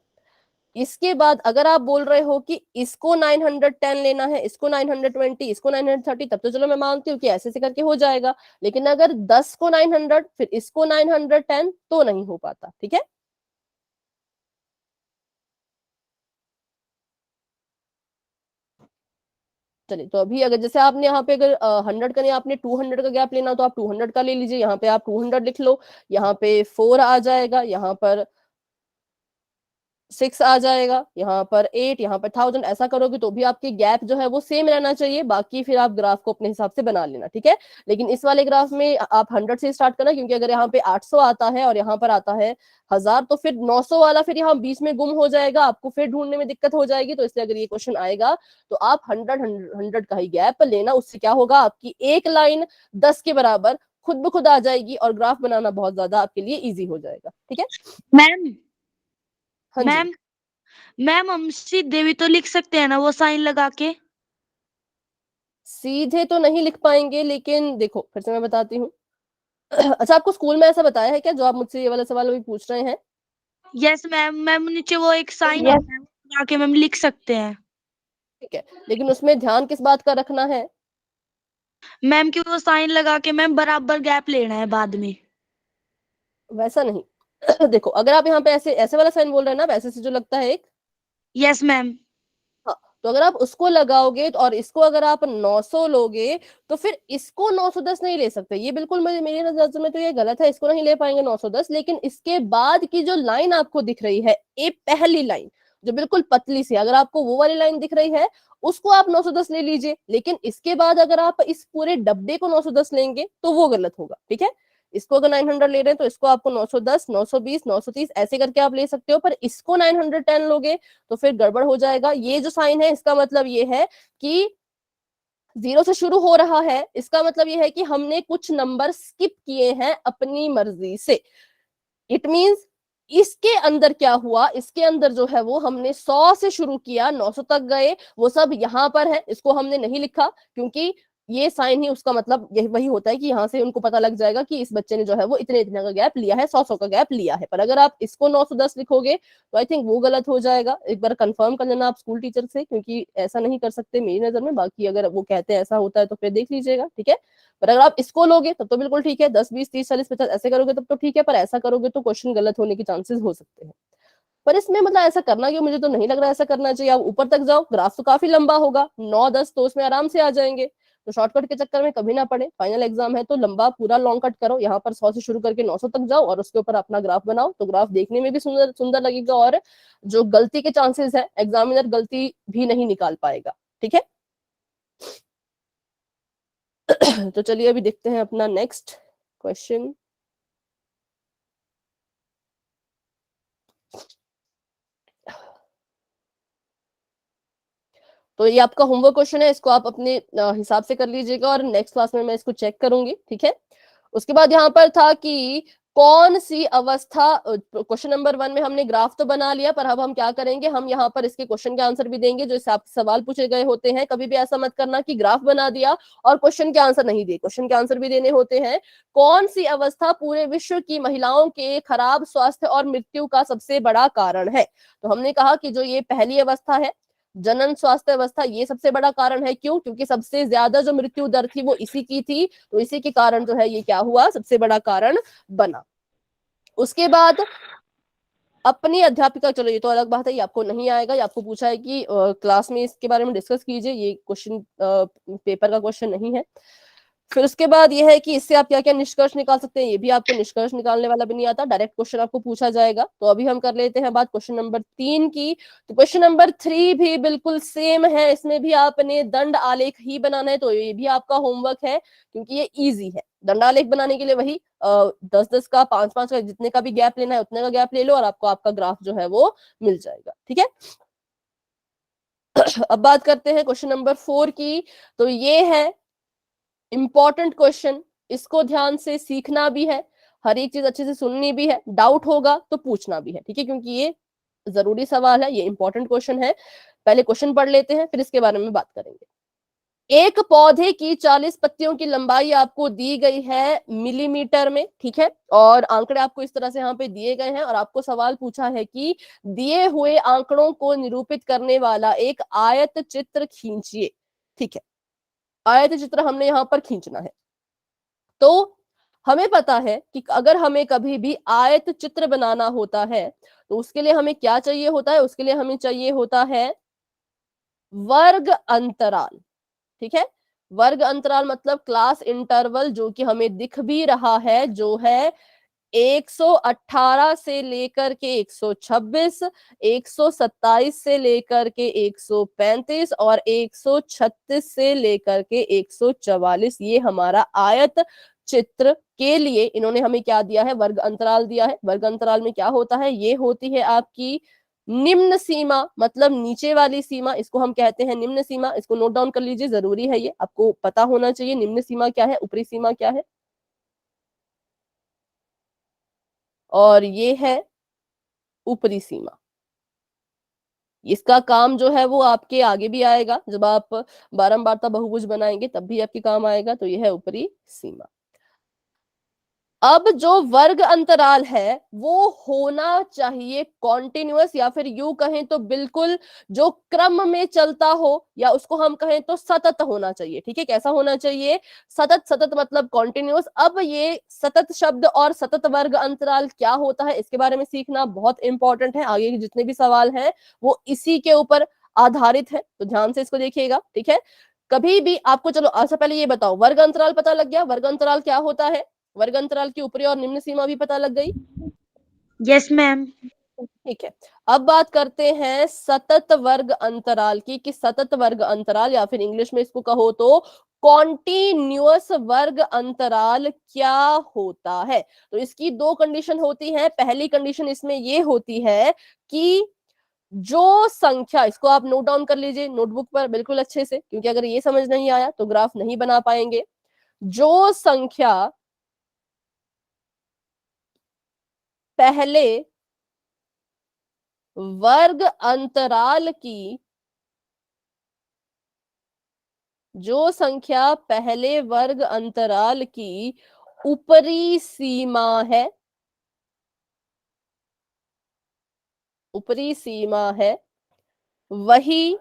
इसके बाद अगर आप बोल रहे हो कि इसको 910 लेना है, इसको 920, इसको 930, तब तो चलो मैं मानती हूँ कि ऐसे से करके हो जाएगा, लेकिन अगर 10 को 900 फिर इसको 910 तो नहीं हो पाता, ठीक है। चलिए, तो अभी अगर जैसे आपने यहाँ पे अगर 100 का नहीं, आपने 200 का गैप लेना, तो आप 200 का ले लीजिए, यहाँ पे आप 200 लिख लो, यहाँ पे 4 आ जाएगा, यहाँ पर 6 आ जाएगा, यहाँ पर 8, यहाँ पर 1000, ऐसा करोगे तो भी आपकी गैप जो है वो सेम रहना चाहिए, बाकी फिर आप ग्राफ को अपने हिसाब से बना लेना, ठीक है। लेकिन इस वाले ग्राफ में आप 100 से स्टार्ट करना, क्योंकि अगर यहाँ पे 800 आता है और यहाँ पर आता है 1000, तो फिर 900 वाला फिर यहाँ बीच में गुम हो जाएगा, आपको फिर ढूंढने में दिक्कत हो जाएगी। तो इसलिए अगर ये क्वेश्चन आएगा तो आप 100 का ही गैप लेना, उससे क्या होगा, आपकी एक लाइन 10 के बराबर खुद ब खुद आ जाएगी और ग्राफ बनाना बहुत ज्यादा आपके लिए ईजी हो जाएगा, ठीक है। मैम हाँ जी। मैम मैम हम सीधे भी तो लिख सकते हैं ना वो साइन लगा के? सीधे तो नहीं लिख पाएंगे, लेकिन देखो फिर से मैं बताती हूँ। अच्छा, आपको स्कूल में ऐसा बताया है क्या, जो आप मुझसे ये वाला सवाल अभी पूछ रहे हैं? यस मैम, मैम नीचे वो एक साइन Yes. होता है, वो लगा के मैम लिख सकते हैं। ठीक है, लेकिन उसमें ध्यान किस बात का रखना है? मैम की वो साइन लगा के मैम बराबर गैप लेना है बाद में। वैसा नहीं। देखो, अगर आप यहाँ पे ऐसे ऐसे वाला साइन बोल रहे हैं ना, वैसे से जो लगता है एक, यस मैम। हाँ, तो अगर आप उसको लगाओगे और इसको अगर आप 900 लोगे, तो फिर इसको 910 नहीं ले सकते, ये बिल्कुल मेरी नजर में तो ये गलत है, इसको नहीं ले पाएंगे 910। लेकिन इसके बाद की जो लाइन आपको दिख रही है, ये पहली लाइन जो बिल्कुल पतली सी, अगर आपको वो वाली लाइन दिख रही है, उसको आप 910 ले लीजिए। लेकिन इसके बाद अगर आप इस पूरे डब्बे को 910 लेंगे तो वो गलत होगा, ठीक है। इसको अगर 900 ले रहे हैं तो इसको आपको 910, 920, 930 ऐसे करके आप ले सकते हो, पर इसको 910 लोगे तो फिर गड़बड़ हो जाएगा। ये जो साइन है इसका मतलब ये है कि 0 से शुरू हो रहा है, इसका मतलब ये है कि हमने कुछ नंबर स्किप किए हैं अपनी मर्जी से। इट मींस इसके अंदर क्या हुआ, इसके अंदर जो है वो हमने 100 से शुरू किया, 900 तक गए, वो सब यहाँ पर है, इसको हमने नहीं लिखा, क्योंकि ये साइन ही उसका मतलब यही वही होता है कि यहाँ से उनको पता लग जाएगा कि इस बच्चे ने जो है वो इतने इतने का गैप लिया है, 100 का गैप लिया है। पर अगर आप इसको 910 लिखोगे तो आई थिंक वो गलत हो जाएगा। एक बार कंफर्म कर लेना आप स्कूल टीचर से, क्योंकि ऐसा नहीं कर सकते मेरी नजर में। बाकी अगर वो कहते हैं ऐसा होता है तो फिर देख लीजिएगा, ठीक है। पर अगर आप इसको लोगे तब तो बिल्कुल ठीक है, 10 20 30 40 50 ऐसे करोगे तब तो ठीक है, पर ऐसा करोगे तो क्वेश्चन गलत होने के चांसेस हो सकते हैं। पर इसमें मतलब ऐसा करना क्यों, मुझे तो नहीं लग रहा ऐसा करना चाहिए। आप ऊपर तक जाओ, ग्राफ तो काफी लंबा होगा, 9 10 तो उसमें आराम से आ जाएंगे। तो शॉर्टकट के चक्कर में कभी ना पड़े, फाइनल एग्जाम है तो लंबा पूरा लॉन्ग कट करो, यहाँ पर 100 से शुरू करके 900 तक जाओ और उसके ऊपर अपना ग्राफ बनाओ। तो ग्राफ देखने में भी सुंदर सुंदर लगेगा और जो गलती के चांसेस है, एग्जामिनर गलती भी नहीं निकाल पाएगा, ठीक है। तो चलिए अभी देखते हैं अपना नेक्स्ट क्वेश्चन। तो ये आपका होमवर्क क्वेश्चन है, इसको आप अपने हिसाब से कर लीजिएगा और नेक्स्ट क्लास में मैं इसको चेक करूंगी, ठीक है। उसके बाद यहाँ पर था कि कौन सी अवस्था, क्वेश्चन नंबर 1 में हमने ग्राफ तो बना लिया, पर अब हम क्या करेंगे, हम यहाँ पर इसके क्वेश्चन के आंसर भी देंगे जो इससे आपसे सवाल पूछे गए होते हैं। कभी भी ऐसा मत करना कि ग्राफ बना दिया और क्वेश्चन के आंसर नहीं दिए, क्वेश्चन के आंसर भी देने होते हैं। कौन सी अवस्था पूरे विश्व की महिलाओं के खराब स्वास्थ्य और मृत्यु का सबसे बड़ा कारण है। तो हमने कहा कि जो ये पहली अवस्था है, जनन स्वास्थ्य अवस्था, ये सबसे बड़ा कारण है। क्यों? क्योंकि सबसे ज्यादा जो मृत्यु दर थी वो इसी की थी, तो इसी के कारण जो है ये क्या हुआ, सबसे बड़ा कारण बना। उसके बाद अपनी अध्यापिका, चलो ये तो अलग बात है, ये आपको नहीं आएगा, ये आपको पूछा है कि क्लास में इसके बारे में डिस्कस कीजिए, ये क्वेश्चन पेपर का क्वेश्चन नहीं है। फिर उसके बाद ये है कि इससे आप क्या क्या निष्कर्ष निकाल सकते हैं, ये भी आपको निष्कर्ष निकालने वाला भी नहीं आता, डायरेक्ट क्वेश्चन आपको पूछा जाएगा। तो अभी हम कर लेते हैं बात क्वेश्चन नंबर 3 की। तो क्वेश्चन नंबर 3 भी बिल्कुल सेम है, इसमें भी आपने दंड आलेख ही बनाना है, तो ये भी आपका होमवर्क है क्योंकि ये इजी है। दंड आलेख बनाने के लिए वही 10 10 का 5 5 का जितने का भी गैप लेना है उतने का गैप ले लो और आपको आपका ग्राफ जो है वो मिल जाएगा, ठीक है। अब बात करते हैं क्वेश्चन नंबर 4 की। तो ये है इंपॉर्टेंट क्वेश्चन, इसको ध्यान से सीखना भी है, हर एक चीज अच्छे से सुननी भी है, डाउट होगा तो पूछना भी है, ठीक है, क्योंकि ये जरूरी सवाल है, ये इंपॉर्टेंट क्वेश्चन है। पहले क्वेश्चन पढ़ लेते हैं फिर इसके बारे में बात करेंगे। एक पौधे की 40 पत्तियों की लंबाई आपको दी गई है मिलीमीटर में, ठीक है, और आंकड़े आपको इस तरह से यहाँ पे दिए गए हैं और आपको सवाल पूछा है कि दिए हुए आंकड़ों को निरूपित करने वाला एक आयत चित्र खींचिए, ठीक है। आयत चित्र हमने यहाँ पर खींचना है। तो हमें पता है कि अगर हमें कभी भी आयत चित्र बनाना होता है तो उसके लिए हमें क्या चाहिए होता है, उसके लिए हमें चाहिए होता है वर्ग अंतराल, ठीक है। वर्ग अंतराल मतलब क्लास इंटरवल, जो कि हमें दिख भी रहा है, जो है 118 से लेकर के 126, 127 से लेकर के 135 और 136 से लेकर के 144। ये हमारा आयत चित्र के लिए इन्होंने हमें क्या दिया है, वर्ग अंतराल दिया है। वर्ग अंतराल में क्या होता है, ये होती है आपकी निम्न सीमा, मतलब नीचे वाली सीमा, इसको हम कहते हैं निम्न सीमा। इसको नोट डाउन कर लीजिए, जरूरी है, ये आपको पता होना चाहिए। निम्न सीमा क्या है, ऊपरी सीमा क्या है, और ये है ऊपरी सीमा। इसका काम जो है वो आपके आगे भी आएगा, जब आप बारंबारता बहुभुज बनाएंगे तब भी आपके काम आएगा। तो यह है ऊपरी सीमा। अब जो वर्ग अंतराल है वो होना चाहिए कॉन्टिन्यूअस, या फिर यूं कहें तो बिल्कुल जो क्रम में चलता हो, या उसको हम कहें तो सतत होना चाहिए, ठीक है। कैसा होना चाहिए, सतत। सतत मतलब कॉन्टिन्यूअस। अब ये सतत शब्द और सतत वर्ग अंतराल क्या होता है, इसके बारे में सीखना बहुत इंपॉर्टेंट है। आगे के जितने भी सवाल हैं वो इसी के ऊपर आधारित है, तो ध्यान से इसको देखिएगा, ठीक है। कभी भी आपको, चलो सबसे पहले ये बताओ, वर्ग अंतराल पता लग गया, वर्ग अंतराल क्या होता है, वर्ग अंतराल की ऊपरी और निम्न सीमा भी पता लग गई। Yes ma'am. ठीक है, अब बात करते हैं सतत वर्ग अंतराल की, कि सतत वर्ग अंतराल या फिर इंग्लिश में इसको कहो तो कॉन्टिन्यूअस वर्ग अंतराल क्या होता है। तो इसकी दो कंडीशन होती है। पहली कंडीशन इसमें ये होती है कि जो संख्या, इसको आप नोट डाउन कर लीजिए नोटबुक पर बिल्कुल अच्छे से, क्योंकि अगर ये समझ नहीं आया तो ग्राफ नहीं बना पाएंगे। जो संख्या पहले वर्ग अंतराल की जो संख्या पहले वर्ग अंतराल की ऊपरी सीमा है, ऊपरी सीमा है, वही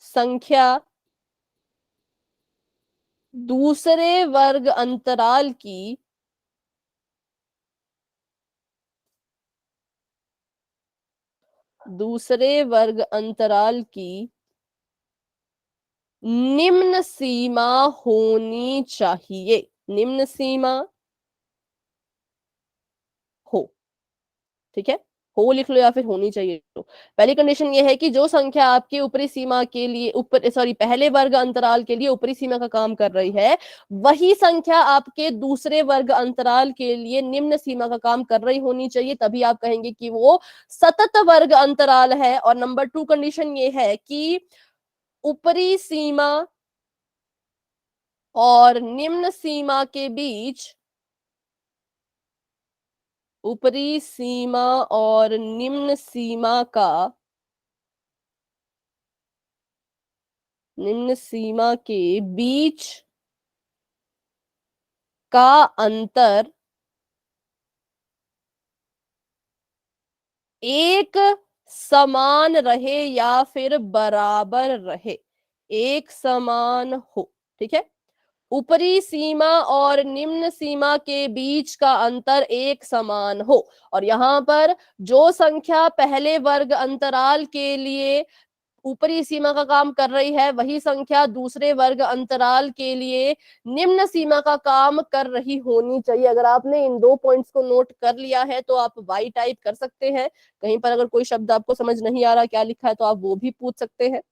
संख्या दूसरे वर्ग अंतराल की निम्न सीमा होनी चाहिए, निम्न सीमा हो। ठीक है, हो लिख लो या फिर होनी चाहिए। तो पहली कंडीशन ये है कि जो संख्या आपकी ऊपरी सीमा के लिए पहले वर्ग अंतराल के लिए ऊपरी सीमा का काम कर रही है, वही संख्या आपके दूसरे वर्ग अंतराल के लिए निम्न सीमा का काम कर रही होनी चाहिए, तभी आप कहेंगे कि वो सतत वर्ग अंतराल है। और नंबर 2 कंडीशन ये है कि ऊपरी सीमा और निम्न सीमा के बीच, ऊपरी सीमा और निम्न सीमा के बीच का अंतर एक समान रहे या फिर बराबर रहे, एक समान हो। ठीक है, ऊपरी सीमा और निम्न सीमा के बीच का अंतर एक समान हो। और यहां पर जो संख्या पहले वर्ग अंतराल के लिए ऊपरी सीमा का काम कर रही है, वही संख्या दूसरे वर्ग अंतराल के लिए निम्न सीमा का काम कर रही होनी चाहिए। अगर आपने इन 2 पॉइंट्स को नोट कर लिया है तो आप वाई टाइप कर सकते हैं। कहीं पर अगर कोई शब्द आपको समझ नहीं आ रहा क्या लिखा है तो आप वो भी पूछ सकते हैं।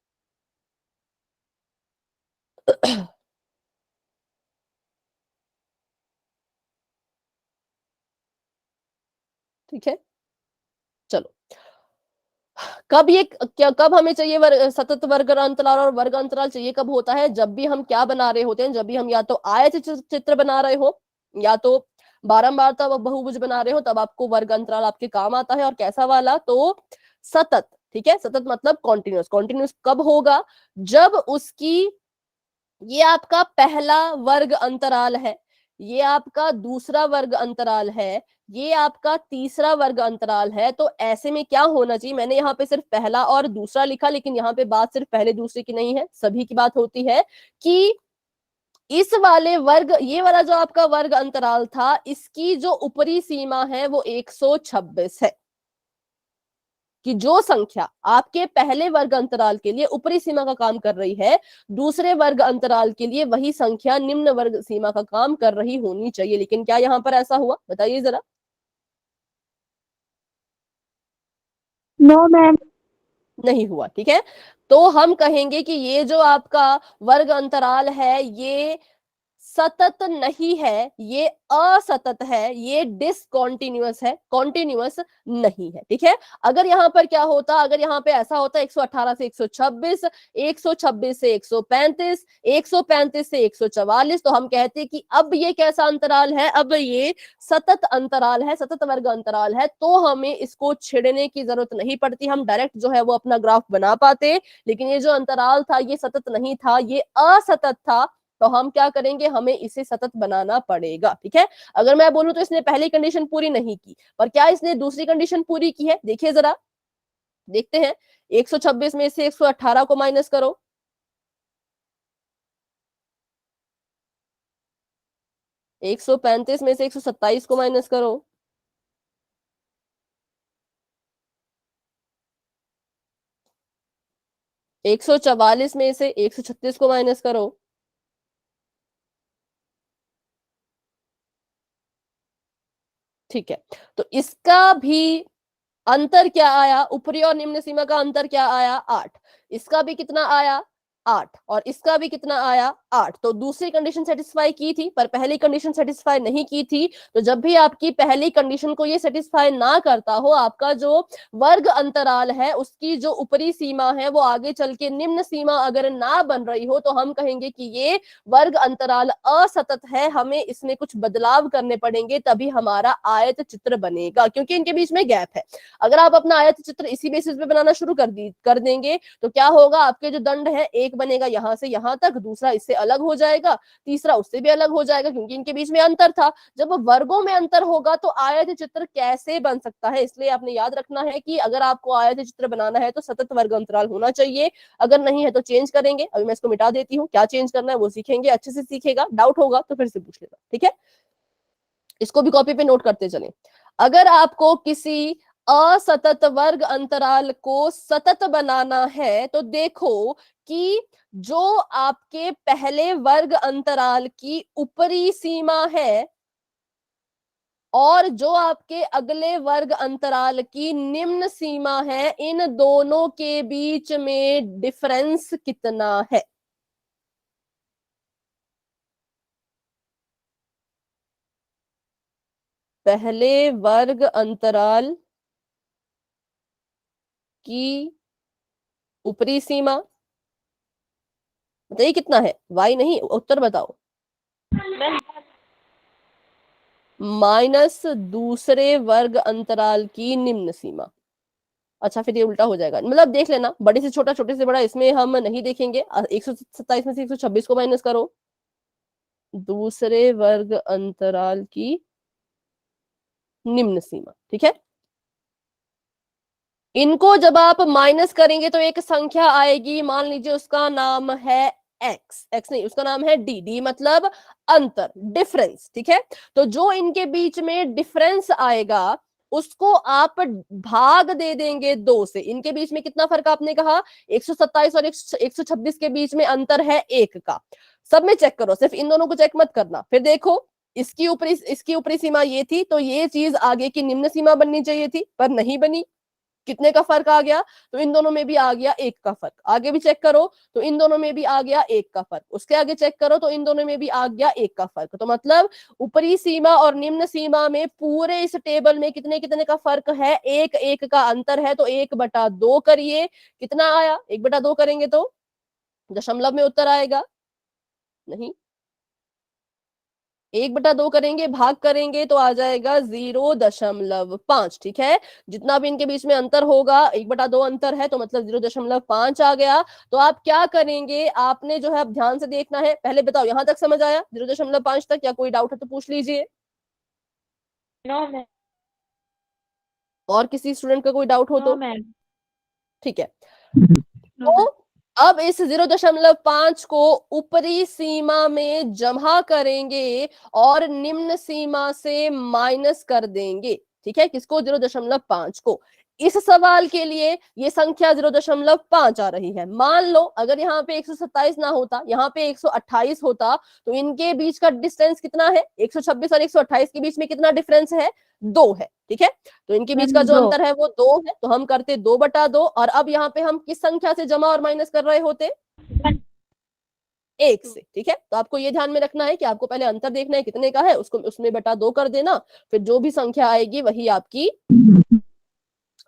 ठीक है, चलो। कब हमें चाहिए सतत वर्ग अंतराल, और वर्ग अंतराल चाहिए कब होता है? जब भी हम क्या बना रहे होते हैं, जब भी हम या तो आयत चित्र बना रहे हो या तो बारंबारता बहुभुज बना रहे हो, तब आपको वर्ग अंतराल आपके काम आता है। और कैसा वाला? तो सतत। ठीक है, सतत मतलब कॉन्टिन्यूस। कॉन्टिन्यूस कब होगा? जब उसकी, ये आपका पहला वर्ग अंतराल है, ये आपका दूसरा वर्ग अंतराल है, ये आपका तीसरा वर्ग अंतराल है। तो ऐसे में क्या होना चाहिए? मैंने यहाँ पे सिर्फ पहला और दूसरा लिखा, लेकिन यहाँ पे बात सिर्फ पहले दूसरे की नहीं है, सभी की बात होती है कि इस वाले वर्ग, ये वाला जो आपका वर्ग अंतराल था, इसकी जो ऊपरी सीमा है वो 126 है। कि जो संख्या आपके पहले वर्ग अंतराल के लिए ऊपरी सीमा का काम कर रही है, दूसरे वर्ग अंतराल के लिए वही संख्या निम्न वर्ग सीमा का काम कर रही होनी चाहिए। लेकिन क्या यहां पर ऐसा हुआ? बताइए जरा। No ma'am. नहीं हुआ। ठीक है, तो हम कहेंगे कि ये जो आपका वर्ग अंतराल है ये सतत नहीं है, ये असतत है, ये डिसकॉन्टिन्यूअस है, कॉन्टिन्यूअस नहीं है। ठीक है, अगर यहां पर क्या होता, अगर यहां पे ऐसा होता 118 से 126, 126 से 135, 135 से 144, तो हम कहते कि अब ये कैसा अंतराल है? अब ये सतत अंतराल है, सतत वर्ग अंतराल है। तो हमें इसको छेड़ने की जरूरत नहीं पड़ती, हम डायरेक्ट जो है वो अपना ग्राफ बना पाते। लेकिन ये जो अंतराल था ये सतत नहीं था, ये असतत था। तो हम क्या करेंगे? हमें इसे सतत बनाना पड़ेगा। ठीक है, अगर मैं बोलूं तो इसने पहली कंडीशन पूरी नहीं की, पर क्या इसने दूसरी कंडीशन पूरी की है? देखिए जरा, देखते हैं। 126 में से 118 को माइनस करो, 135 में से 127 को माइनस करो, 144 में से 136 को माइनस करो, ठीक है। तो इसका भी अंतर क्या आया? ऊपरी और निम्न सीमा का अंतर क्या आया? 8। इसका भी कितना आया? 8। और इसका भी कितना आया? 8। तो दूसरी कंडीशन सेटिस्फाई की थी, पर पहली कंडीशन सेटिस्फाई नहीं की थी। तो जब भी आपकी पहली कंडीशन को ये सेटिस्फाई ना करता हो, आपका जो वर्ग अंतराल है उसकी जो ऊपरी सीमा है वो आगे चल के निम्न सीमा अगर ना बन रही हो, तो हम कहेंगे कि ये वर्ग अंतराल असतत है, हमें इसमें कुछ बदलाव करने पड़ेंगे, तभी हमारा आयत चित्र बनेगा, क्योंकि इनके बीच में गैप है। अगर आप अपना आयत चित्र इसी बेसिस पे बनाना शुरू कर देंगे तो क्या होगा? आपके जो दंड है एक बनेगा यहाँ से यहाँ तक, दूसरा इससे अलग हो जाएगा, तीसरा उससे भी अलग हो जाएगा, क्योंकि इनके बीच में अंतर था। जब वर्गों में अंतर होगा तो आयत चित्र कैसे बन सकता है, इसलिए आपने याद रखना है कि अगर आपको आयत चित्र बनाना है तो सतत वर्ग अंतराल होना चाहिए, अगर नहीं है तो चेंज करेंगे। अभी मैं इसको मिटा देती हूँ, क्या चेंज करना है वो सीखेंगे, अच्छे से सीखेगा, डाउट होगा तो फिर से पूछ लेगा, ठीक है। इसको भी कॉपी पे नोट करते चले। अगर आपको किसी असतत वर्ग अंतराल को सतत बनाना है तो देखो कि जो आपके पहले वर्ग अंतराल की ऊपरी सीमा है और जो आपके अगले वर्ग अंतराल की निम्न सीमा है, इन दोनों के बीच में डिफरेंस कितना है। पहले वर्ग अंतराल की ऊपरी सीमा बताइए कितना है, y नहीं, उत्तर बताओ। माइनस दूसरे वर्ग अंतराल की निम्न सीमा। अच्छा फिर ये उल्टा हो जाएगा, मतलब देख लेना, बड़े से छोटा छोटे से बड़ा इसमें हम नहीं देखेंगे। 127 में से 126 को माइनस करो, दूसरे वर्ग अंतराल की निम्न सीमा, ठीक है। इनको जब आप माइनस करेंगे तो एक संख्या आएगी, मान लीजिए उसका नाम है एक्स, एक्स नहीं उसका नाम है डी, डी मतलब अंतर, डिफरेंस, ठीक है। तो जो इनके बीच में डिफरेंस आएगा उसको आप भाग दे देंगे 2 से। इनके बीच में कितना फर्क आपने कहा, 127 और 126 के बीच में अंतर है 1 का। सब में चेक करो, सिर्फ इन दोनों को चेक मत करना। फिर देखो इसकी ऊपरी सीमा ये थी, तो ये चीज आगे की निम्न सीमा बननी चाहिए थी, पर नहीं बनी। कितने का फर्क आ गया, तो इन दोनों में भी आ गया 1 का फर्क। आगे भी चेक करो तो इन दोनों में भी आ गया 1 का फर्क, उसके आगे चेक करो तो इन दोनों में भी आ गया 1 का फर्क। तो मतलब ऊपरी सीमा और निम्न सीमा में पूरे इस टेबल में कितने कितने का फर्क है, 1 1 का अंतर है। तो 1/2 करिए, कितना आया, 1/2 करेंगे तो दशमलव में उत्तर आएगा, नहीं 1/2 करेंगे, भाग करेंगे तो आ जाएगा 0.5, ठीक है। जितना भी इनके बीच में अंतर होगा, 1/2 अंतर है तो मतलब 0.5 आ गया। तो आप क्या करेंगे, आपने जो है अब ध्यान से देखना है। पहले बताओ यहां तक समझ आया 0.5 तक, या कोई डाउट है तो पूछ लीजिए। No ma'am. और किसी स्टूडेंट का कोई डाउट हो नो तो मैम। ठीक है। तो अब इस 0.5 को ऊपरी सीमा में जमा करेंगे और निम्न सीमा से माइनस कर देंगे, ठीक है। किसको, 0.5 को। इस सवाल के लिए ये संख्या 0.5 आ रही है। मान लो अगर यहाँ पे 127 ना होता, यहाँ पे 128 होता, तो इनके बीच का डिस्टेंस कितना है, 126 और 128 के बीच में कितना डिफरेंस है, 2 है, ठीक है। तो इनके बीच का जो अंतर है वो 2 है, तो हम करते 2/2। और अब यहाँ पे हम किस संख्या से जमा और माइनस कर रहे होते, 1 से, ठीक है। तो आपको ये ध्यान में रखना है कि आपको पहले अंतर देखना है कितने का है, उसको उसमें 2 कर देना, फिर जो भी संख्या आएगी वही आपकी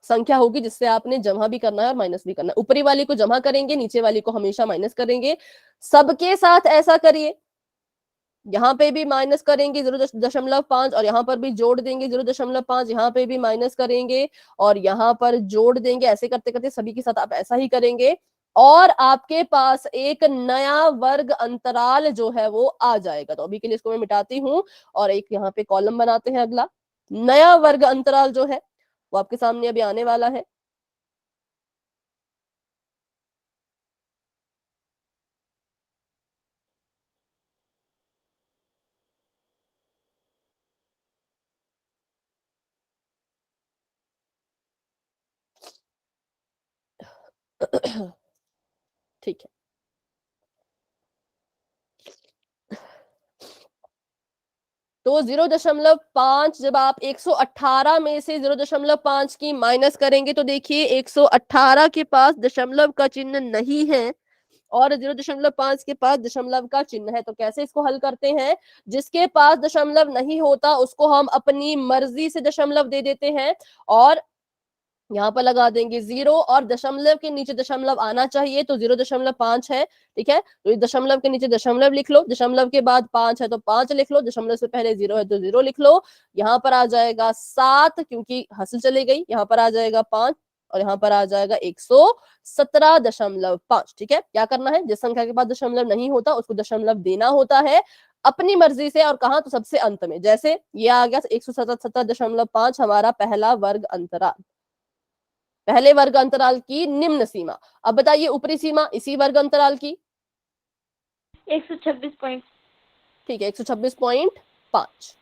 संख्या होगी जिससे आपने जमा भी करना है और माइनस भी करना है। ऊपरी वाली को जमा करेंगे, नीचे वाली को हमेशा माइनस करेंगे। सबके साथ ऐसा करिए, यहाँ पे भी माइनस करेंगे 0.5 और यहाँ पर भी जोड़ देंगे 0.5, यहाँ पे भी माइनस करेंगे और यहाँ पर जोड़ देंगे। ऐसे करते करते सभी के साथ आप ऐसा ही करेंगे और आपके पास एक नया वर्ग अंतराल जो है वो आ जाएगा। तो अभी के लिए इसको मैं मिटाती हूँ और एक यहाँ पे कॉलम बनाते हैं। अगला नया वर्ग अंतराल जो है वो आपके सामने अभी आने वाला है। ठीक है, तो 0.5 जब आप 118 में से 0.5 की माइनस करेंगे तो देखिए 118 के पास दशमलव का चिन्ह नहीं है और 0.5 के पास दशमलव का चिन्ह है। तो कैसे इसको हल करते हैं, जिसके पास दशमलव नहीं होता उसको हम अपनी मर्जी से दशमलव दे देते हैं और यहाँ पर लगा देंगे 0 और दशमलव के नीचे दशमलव आना चाहिए, तो 0.5 है, ठीक है। तो इस दशमलव के नीचे दशमलव लिख लो, दशमलव के बाद 5 है तो 5 लिख लो, दशमलव से पहले 0 है तो 0 लिख लो। यहाँ पर आ जाएगा 7 क्योंकि हासिल चली गई, यहाँ पर आ जाएगा 5 और यहाँ पर आ जाएगा 117.5। ठीक है, क्या करना है, जिस संख्या के पास दशमलव नहीं होता उसको दशमलव देना होता है अपनी मर्जी से, और कहा तो सबसे अंत में। जैसे ये आ गया 177.5 हमारा पहला वर्ग अंतराल, पहले वर्ग अंतराल की निम्न सीमा। अब बताइए ऊपरी सीमा इसी वर्ग अंतराल की 126 ठीक है 126.5,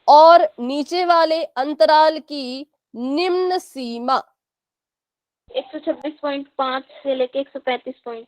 और नीचे वाले अंतराल की निम्न सीमा 126.5 से लेके 135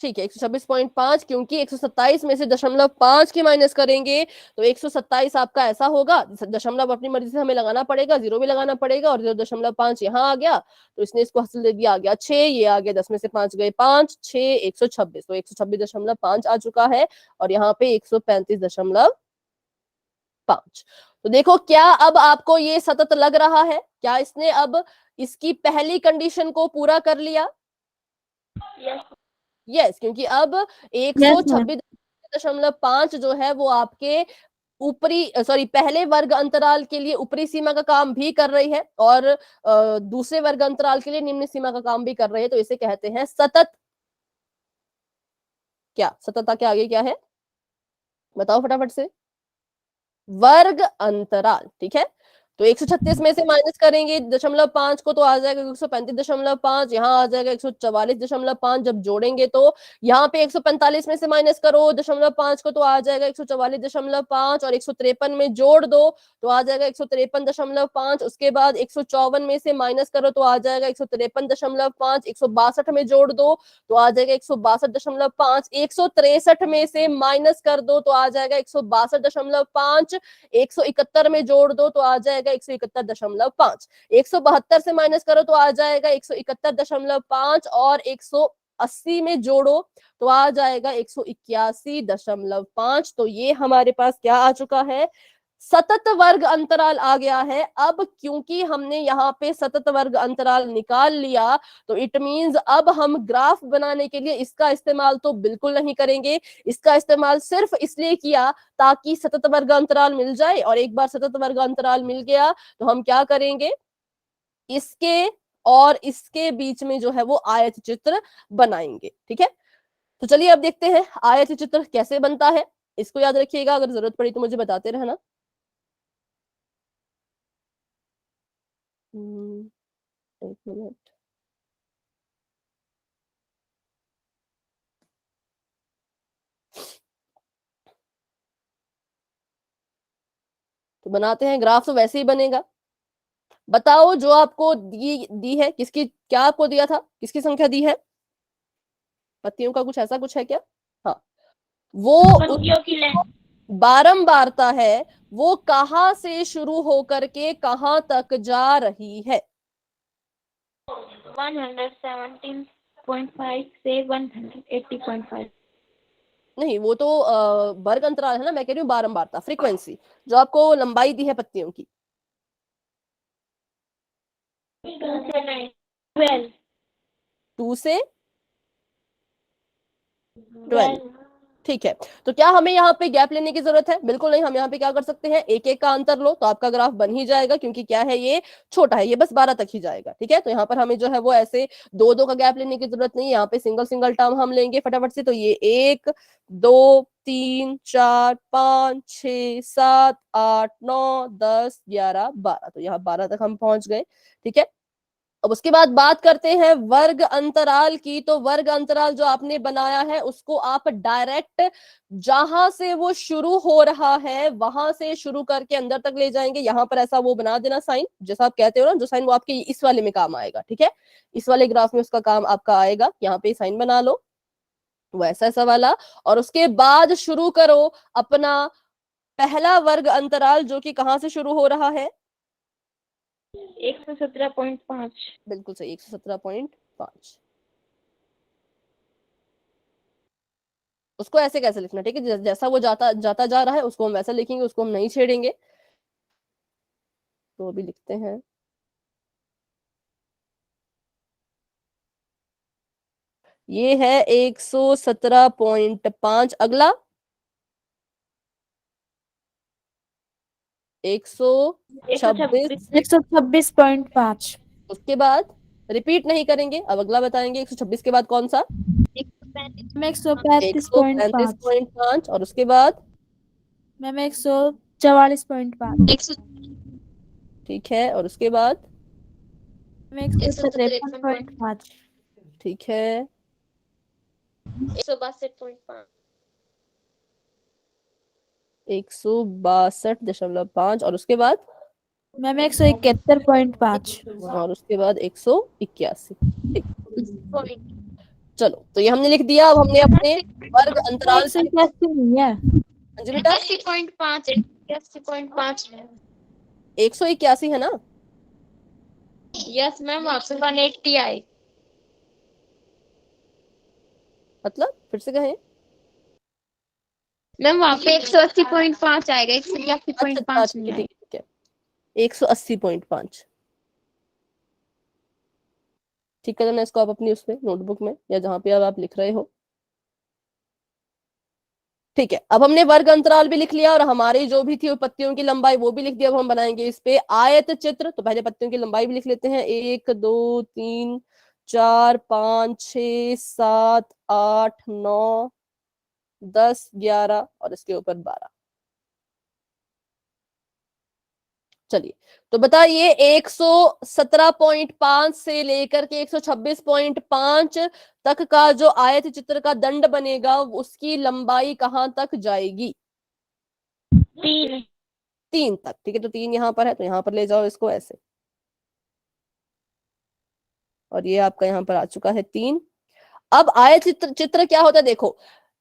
ठीक है 126.5, क्योंकि 127 में से दशमलव 5 की माइनस करेंगे तो 127 आपका ऐसा होगा, दशमलव अपनी मर्जी से हमें लगाना पड़ेगा, जीरो भी लगाना पड़ेगा, और 0.5 यहाँ आ गया तो इसने इसको हासिल दे दिया, आ गया 6, ये आ गया 10 में से 5 गए 5, 6 126, तो 126.5 आ चुका है, और यहाँ पे 135.5। तो देखो क्या अब आपको ये सतत लग रहा है, क्या इसने अब इसकी पहली कंडीशन को पूरा कर लिया? यस, क्योंकि अब Yes, ma'am. 126.5 जो है वो आपके ऊपरी सॉरी पहले वर्ग अंतराल के लिए ऊपरी सीमा का काम भी कर रही है, और दूसरे वर्ग अंतराल के लिए निम्न सीमा का काम भी कर रही है, तो इसे कहते हैं सतत। क्या सततता के आगे क्या है बताओ फटाफट से? वर्ग अंतराल। ठीक है, तो 136 में से माइनस करेंगे 0.5 को तो आ जाएगा 135.5, यहाँ आ जाएगा 144.5, जब जोड़ेंगे तो यहाँ पे 145 में से माइनस करो 0.5 को तो आ जाएगा 144.5, और 153 में जोड़ दो तो आ जाएगा 153.5, उसके बाद 154 में से माइनस करो तो आ जाएगा 153.5, 162 में जोड़ दो तो आ जाएगा 162.5, 163 में से माइनस कर दो तो आ जाएगा 162.5, 171 में जोड़ दो तो आ जाएगा 171.5, 172 से माइनस करो तो आ जाएगा 171.5, और 180 में जोड़ो तो आ जाएगा 181.5। तो ये हमारे पास क्या आ चुका है, सतत वर्ग अंतराल आ गया है। अब क्योंकि हमने यहाँ पे सतत वर्ग अंतराल निकाल लिया तो इट मींस अब हम ग्राफ बनाने के लिए इसका इस्तेमाल तो बिल्कुल नहीं करेंगे, इसका इस्तेमाल सिर्फ इसलिए किया ताकि सतत वर्ग अंतराल मिल जाए, और एक बार सतत वर्ग अंतराल मिल गया तो हम क्या करेंगे, इसके और इसके बीच में जो है वो आयत चित्र बनाएंगे। ठीक है, तो चलिए अब देखते हैं आयत चित्र कैसे बनता है। इसको याद रखिएगा, अगर जरूरत पड़ी तो मुझे बताते रहना। एक मिनट, तो बनाते हैं। ग्राफ तो वैसे ही बनेगा। बताओ जो आपको दी है किसकी, क्या आपको दिया था, किसकी संख्या दी है, पत्तियों का कुछ ऐसा कुछ है क्या? हाँ, वो बारंबारता है, वो कहां से शुरू होकर के कहां तक जा रही है? 117.5 से 180.5। नहीं, वो तो वर्ग अंतराल है ना, मैं कह रही हूँ बारंबारता, फ्रीक्वेंसी जो आपको लंबाई दी है पत्तियों की। 2 से 12। ठीक है, तो क्या हमें यहाँ पे गैप लेने की जरूरत है? बिल्कुल नहीं, हम यहाँ पे क्या कर सकते हैं, एक एक का अंतर लो तो आपका ग्राफ बन ही जाएगा, क्योंकि क्या है ये छोटा है, ये बस 12 तक ही जाएगा। ठीक है, तो यहाँ पर हमें जो है वो ऐसे दो दो का गैप लेने की जरूरत नहीं है, यहाँ पे सिंगल सिंगल टर्म हम लेंगे फटाफट से। तो ये 1 2 3 4 5 6 7 8 9 10 11 12, तो यहाँ 12 तक हम पहुंच गए। ठीक है, अब उसके बाद बात करते हैं वर्ग अंतराल की। तो वर्ग अंतराल जो आपने बनाया है उसको आप डायरेक्ट जहां से वो शुरू हो रहा है वहां से शुरू करके अंदर तक ले जाएंगे। यहां पर ऐसा वो बना देना साइन, जैसा आप कहते हो ना, जो साइन वो आपके इस वाले में काम आएगा। ठीक है, इस वाले ग्राफ में उसका काम आपका आएगा, यहाँ पे साइन बना लो वैसा ऐसा वाला, और उसके बाद शुरू करो अपना पहला वर्ग अंतराल जो कि कहां से शुरू हो रहा है, 117.5। बिल्कुल सही, 117.5। उसको ऐसे कैसे लिखना, ठीक है, जैसा वो जाता जाता जा रहा है उसको हम वैसा लिखेंगे, उसको हम नहीं छेड़ेंगे। तो अभी लिखते हैं, ये है 117.5। अगला 126, 126.5। उसके बाद रिपीट नहीं करेंगे, अब अगला बताएंगे 126 के बाद कौन सा? 135.5 135.5 और उसके बाद? मैम 144.5 100 ठीक है, और उसके बाद? मैम 153.5 ठीक है, 162.5 162.5 और उसके बाद? मैम 171.5 और उसके बाद 181। ठीक, चलो तो ये हमने लिख दिया। अब हमने अपने वर्ग अंतराल के, 181 नहीं है, हाँ जी बेटा, 80.5 80.5 181 है ना? यस मैम, आपसे 180 आई। मतलब फिर से कहें। मैम वहाँ पे 180.5 आएगा, अच्छा 181.5 ठीक नहीं है ठीक आएगा। है ठीक है, 180.5। ठीक है, ना इसको आप अपनी उसमें नोटबुक में या जहां पे अब आप लिख रहे हो। ठीक है, अब हमने वर्ग अंतराल भी लिख लिया और हमारी जो भी थी वो पत्तियों की लंबाई वो भी लिख दी। अब हम बनाएंगे इस पे आयत चित्र। तो पहले पत्तियों की लंबाई भी लिख लेते हैं। 1 2 3 4 5 6 7 8 9 10 11 और इसके ऊपर 12। चलिए, तो बताइए 117.5 से लेकर के 126.5 तक का जो आयत चित्र का दंड बनेगा उसकी लंबाई कहां तक जाएगी? 3 3 तक। ठीक है, तो 3 यहां पर है तो यहां पर ले जाओ इसको ऐसे, और ये आपका यहां पर आ चुका है 3। अब आयत चित्र क्या होता है देखो,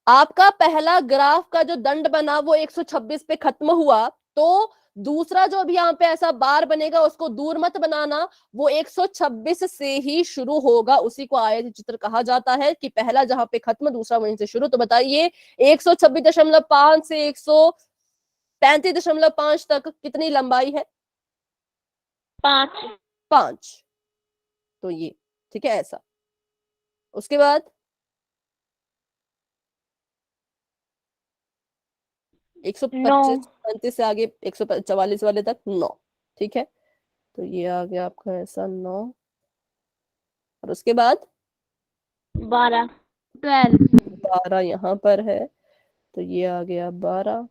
आपका पहला ग्राफ का जो दंड बना वो 126 पे खत्म हुआ, तो दूसरा जो अभी यहाँ पे ऐसा बार बनेगा उसको दूर मत बनाना, वो 126 से ही शुरू होगा, उसी को आयत चित्र कहा जाता है कि पहला जहां पे खत्म दूसरा वहीं से शुरू। तो बताइए 126.5 से 135.5 तक कितनी लंबाई है? 5 5। तो ये ठीक है ऐसा। उसके बाद 9 125 से आगे 144 वाले तक 9। ठीक है, तो ये आ गया आपका ऐसा 9 और उसके बाद 12 12 यहाँ पर है, तो ये आ गया 12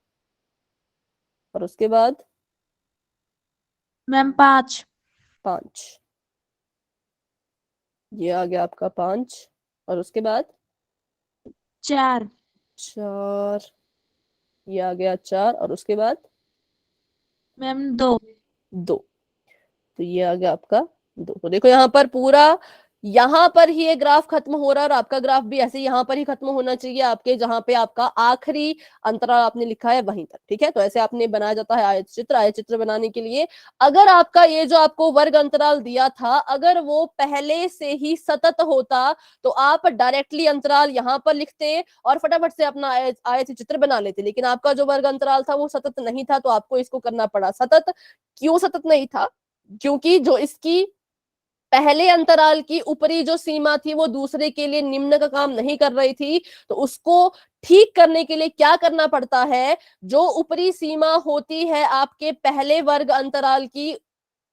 और उसके बाद मैम 5 5, ये आ गया आपका 5 और उसके बाद 4 4, ये आ गया 4 और उसके बाद मैम 2 2, तो ये आ गया आपका 2। तो देखो यहाँ पर पूरा, यहाँ पर ही ये ग्राफ खत्म हो रहा है और आपका ग्राफ भी ऐसे यहाँ पर ही खत्म होना चाहिए आपके, जहां पे आपका आखिरी अंतराल आपने लिखा है वहीं तक। ठीक है, तो ऐसे आपने बनाया जाता है आयत चित्र। आयत चित्र बनाने के लिए अगर आपका ये जो आपको वर्ग अंतराल दिया था अगर वो पहले से ही सतत होता तो आप डायरेक्टली अंतराल यहाँ पर लिखते और फटाफट से अपना आयत चित्र बना लेते, लेकिन आपका जो वर्ग अंतराल था वो सतत नहीं था, तो आपको इसको करना पड़ा सतत। क्यों सतत नहीं था? क्योंकि जो इसकी पहले अंतराल की ऊपरी जो सीमा थी वो दूसरे के लिए निम्न का काम नहीं कर रही थी, तो उसको ठीक करने के लिए क्या करना पड़ता है, जो ऊपरी सीमा होती है आपके पहले वर्ग अंतराल की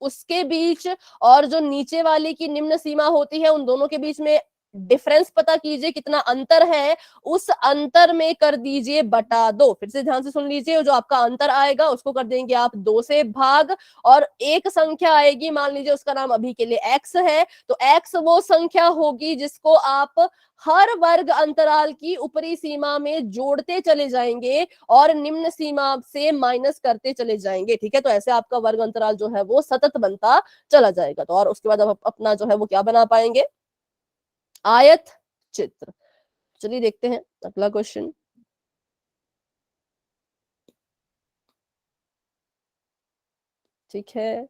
उसके बीच और जो नीचे वाली की निम्न सीमा होती है उन दोनों के बीच में डिफरेंस पता कीजिए कितना अंतर है, उस अंतर में कर दीजिए बटा 2। फिर से ध्यान से सुन लीजिए, जो आपका अंतर आएगा उसको कर देंगे आप 2 से भाग, और एक संख्या आएगी, मान लीजिए उसका नाम अभी के लिए x है, तो x वो संख्या होगी जिसको आप हर वर्ग अंतराल की ऊपरी सीमा में जोड़ते चले जाएंगे और निम्न सीमा से माइनस करते चले जाएंगे। ठीक है, तो ऐसे आपका वर्ग अंतराल जो है वो सतत बनता चला जाएगा। तो और उसके बाद आप अपना जो है वो क्या बना पाएंगे? आयत चित्र। चलिए देखते हैं अगला क्वेश्चन। ठीक है,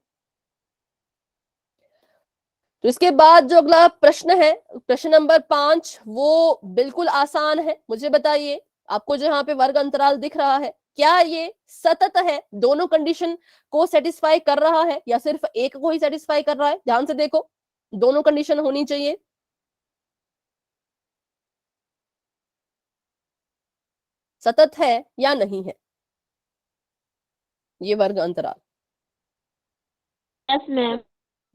तो इसके बाद जो अगला प्रश्न है, प्रश्न नंबर 5, वो बिल्कुल आसान है। मुझे बताइए, आपको जो यहाँ पे वर्ग अंतराल दिख रहा है क्या ये सतत है, दोनों कंडीशन को सेटिस्फाई कर रहा है या सिर्फ एक को ही सेटिस्फाई कर रहा है? ध्यान से देखो, दोनों कंडीशन होनी चाहिए। सतत है या नहीं है ये वर्ग अंतराल? यस मैम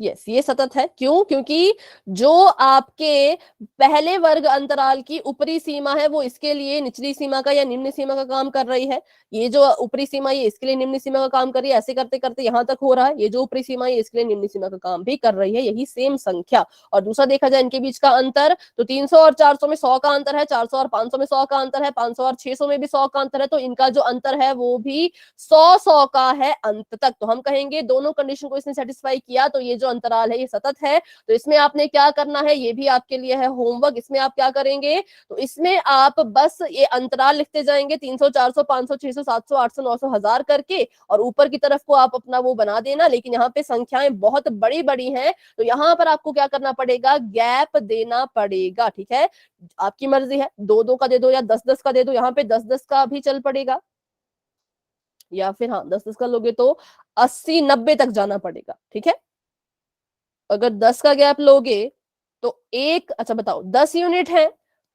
यस, ये सतत है। क्यों? क्योंकि जो आपके पहले वर्ग अंतराल की ऊपरी सीमा है वो इसके लिए निचली सीमा का या निम्न सीमा का काम कर रही है। ये जो ऊपरी सीमा ये इसके लिए निम्न सीमा का काम कर रही है। ऐसे करते करते यहाँ तक हो रहा है। ये जो ऊपरी सीमा है इसके लिए निम्न सीमा का काम भी कर रही है। यही सेम संख्या। और दूसरा देखा जाए इनके बीच का अंतर, तो 300 और 400 में 100 का अंतर है, 400 और 500 में 100 का अंतर है, 500 और 600 में भी 100 का अंतर है। तो इनका जो अंतर है वो भी 100 का है अंत तक। तो हम कहेंगे दोनों कंडीशन को इसने सेटिस्फाई किया, तो ये जो अंतराल है ये सतत है। तो इसमें आपने क्या करना है, ये भी आपके लिए है होमवर्क। इसमें आप क्या करेंगे, तो इसमें आप बस ये अंतराल लिखते जाएंगे 300, 400, 500, 600, 700, 800, 900, 1000 करके, और ऊपर की तरफ को आप अपना वो बना देना। लेकिन यहाँ पे संख्याएं बहुत बड़ी बड़ी हैं, तो यहाँ पर आपको क्या करना पड़ेगा, गैप देना पड़ेगा। ठीक है, आपकी मर्जी है, 2-2 का दे दो या 10-10 का दे दो। यहाँ पे 10-10 का भी चल पड़ेगा, या फिर हाँ 10-10 का लोगे तो 80-90 तक जाना पड़ेगा। ठीक है, अगर 10 का गैप लोगे तो एक, अच्छा बताओ, 10 यूनिट है,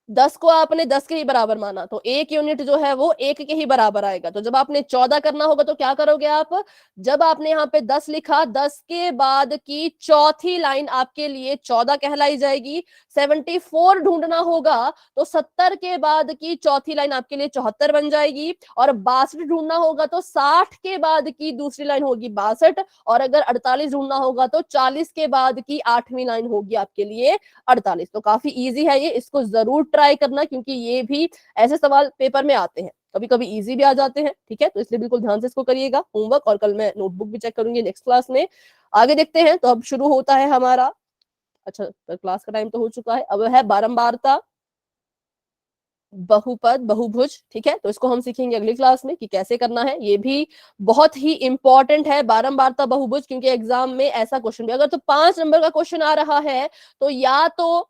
10 को आपने 10 के ही बराबर माना, तो 1 यूनिट जो है वो 1 के ही बराबर आएगा। तो जब आपने 14 करना होगा तो क्या करोगे आप, जब आपने यहाँ पे 10 लिखा, 10 के बाद की चौथी लाइन आपके लिए 14 कहलाई जाएगी। 74 ढूंढना होगा तो 70 के बाद की चौथी लाइन आपके लिए 74 बन जाएगी। और 62 ढूंढना होगा तो 60 के बाद की दूसरी लाइन होगी 62। और अगर 48 ढूंढना होगा तो 40 के बाद की 8वीं लाइन होगी आपके लिए 48। तो काफी इजी है ये, इसको जरूर ट्राई करना, क्योंकि ये भी ऐसे सवाल पेपर में आते हैं, कभी कभी इजी भी आ जाते हैं। ठीक है, तो इसलिए बिल्कुल ध्यान से इसको करिएगा होमवर्क, और कल मैं नोटबुक भी चेक करूंगी नेक्स्ट क्लास में। आगे देखते हैं, तो अब शुरू होता है हमारा, अच्छा क्लास का टाइम तो हो चुका है, अब है बारंबारता बहुपद बहुभुज। ठीक है, तो इसको हम सीखेंगे अगली क्लास में कि कैसे करना है। ये भी बहुत ही इंपॉर्टेंट है बारंबारता बहुभुज, क्योंकि एग्जाम में ऐसा क्वेश्चन भी अगर तो 5 नंबर का क्वेश्चन आ रहा है तो या तो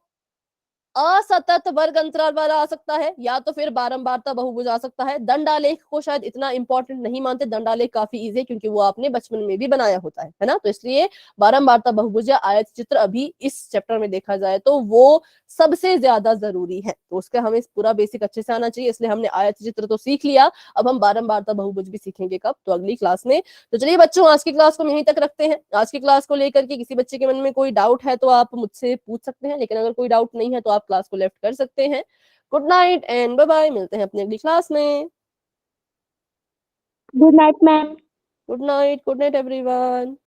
असतत वर्ग अंतराल वाला आ सकता है, या तो फिर बारंबारता बहुभुज आ सकता है। दंडालेख को शायद इतना इंपॉर्टेंट नहीं मानते, दंडालेख काफी इजी है क्योंकि वो आपने बचपन में भी बनाया होता है ना। तो इसलिए बारंबारता बहुभुज या आयत चित्र अभी इस चैप्टर में देखा जाए तो वो सबसे ज्यादा जरूरी है। तो उसका हमें पूरा बेसिक अच्छे से आना चाहिए, इसलिए हमने आयत चित्र तो सीख लिया। अब हम बारंबारता बहुभुज भी सीखेंगे कब, तो अगली क्लास में। तो चलिए बच्चों, आज की क्लास को हम यहीं तक रखते हैं। आज की क्लास को लेकर के किसी बच्चे के मन में कोई डाउट है तो आप मुझसे पूछ सकते हैं, लेकिन अगर कोई डाउट नहीं है तो आप क्लास को लेफ्ट कर सकते हैं। Good night and bye bye, मिलते हैं अपनी अगली क्लास में। Good night ma'am. Good night everyone.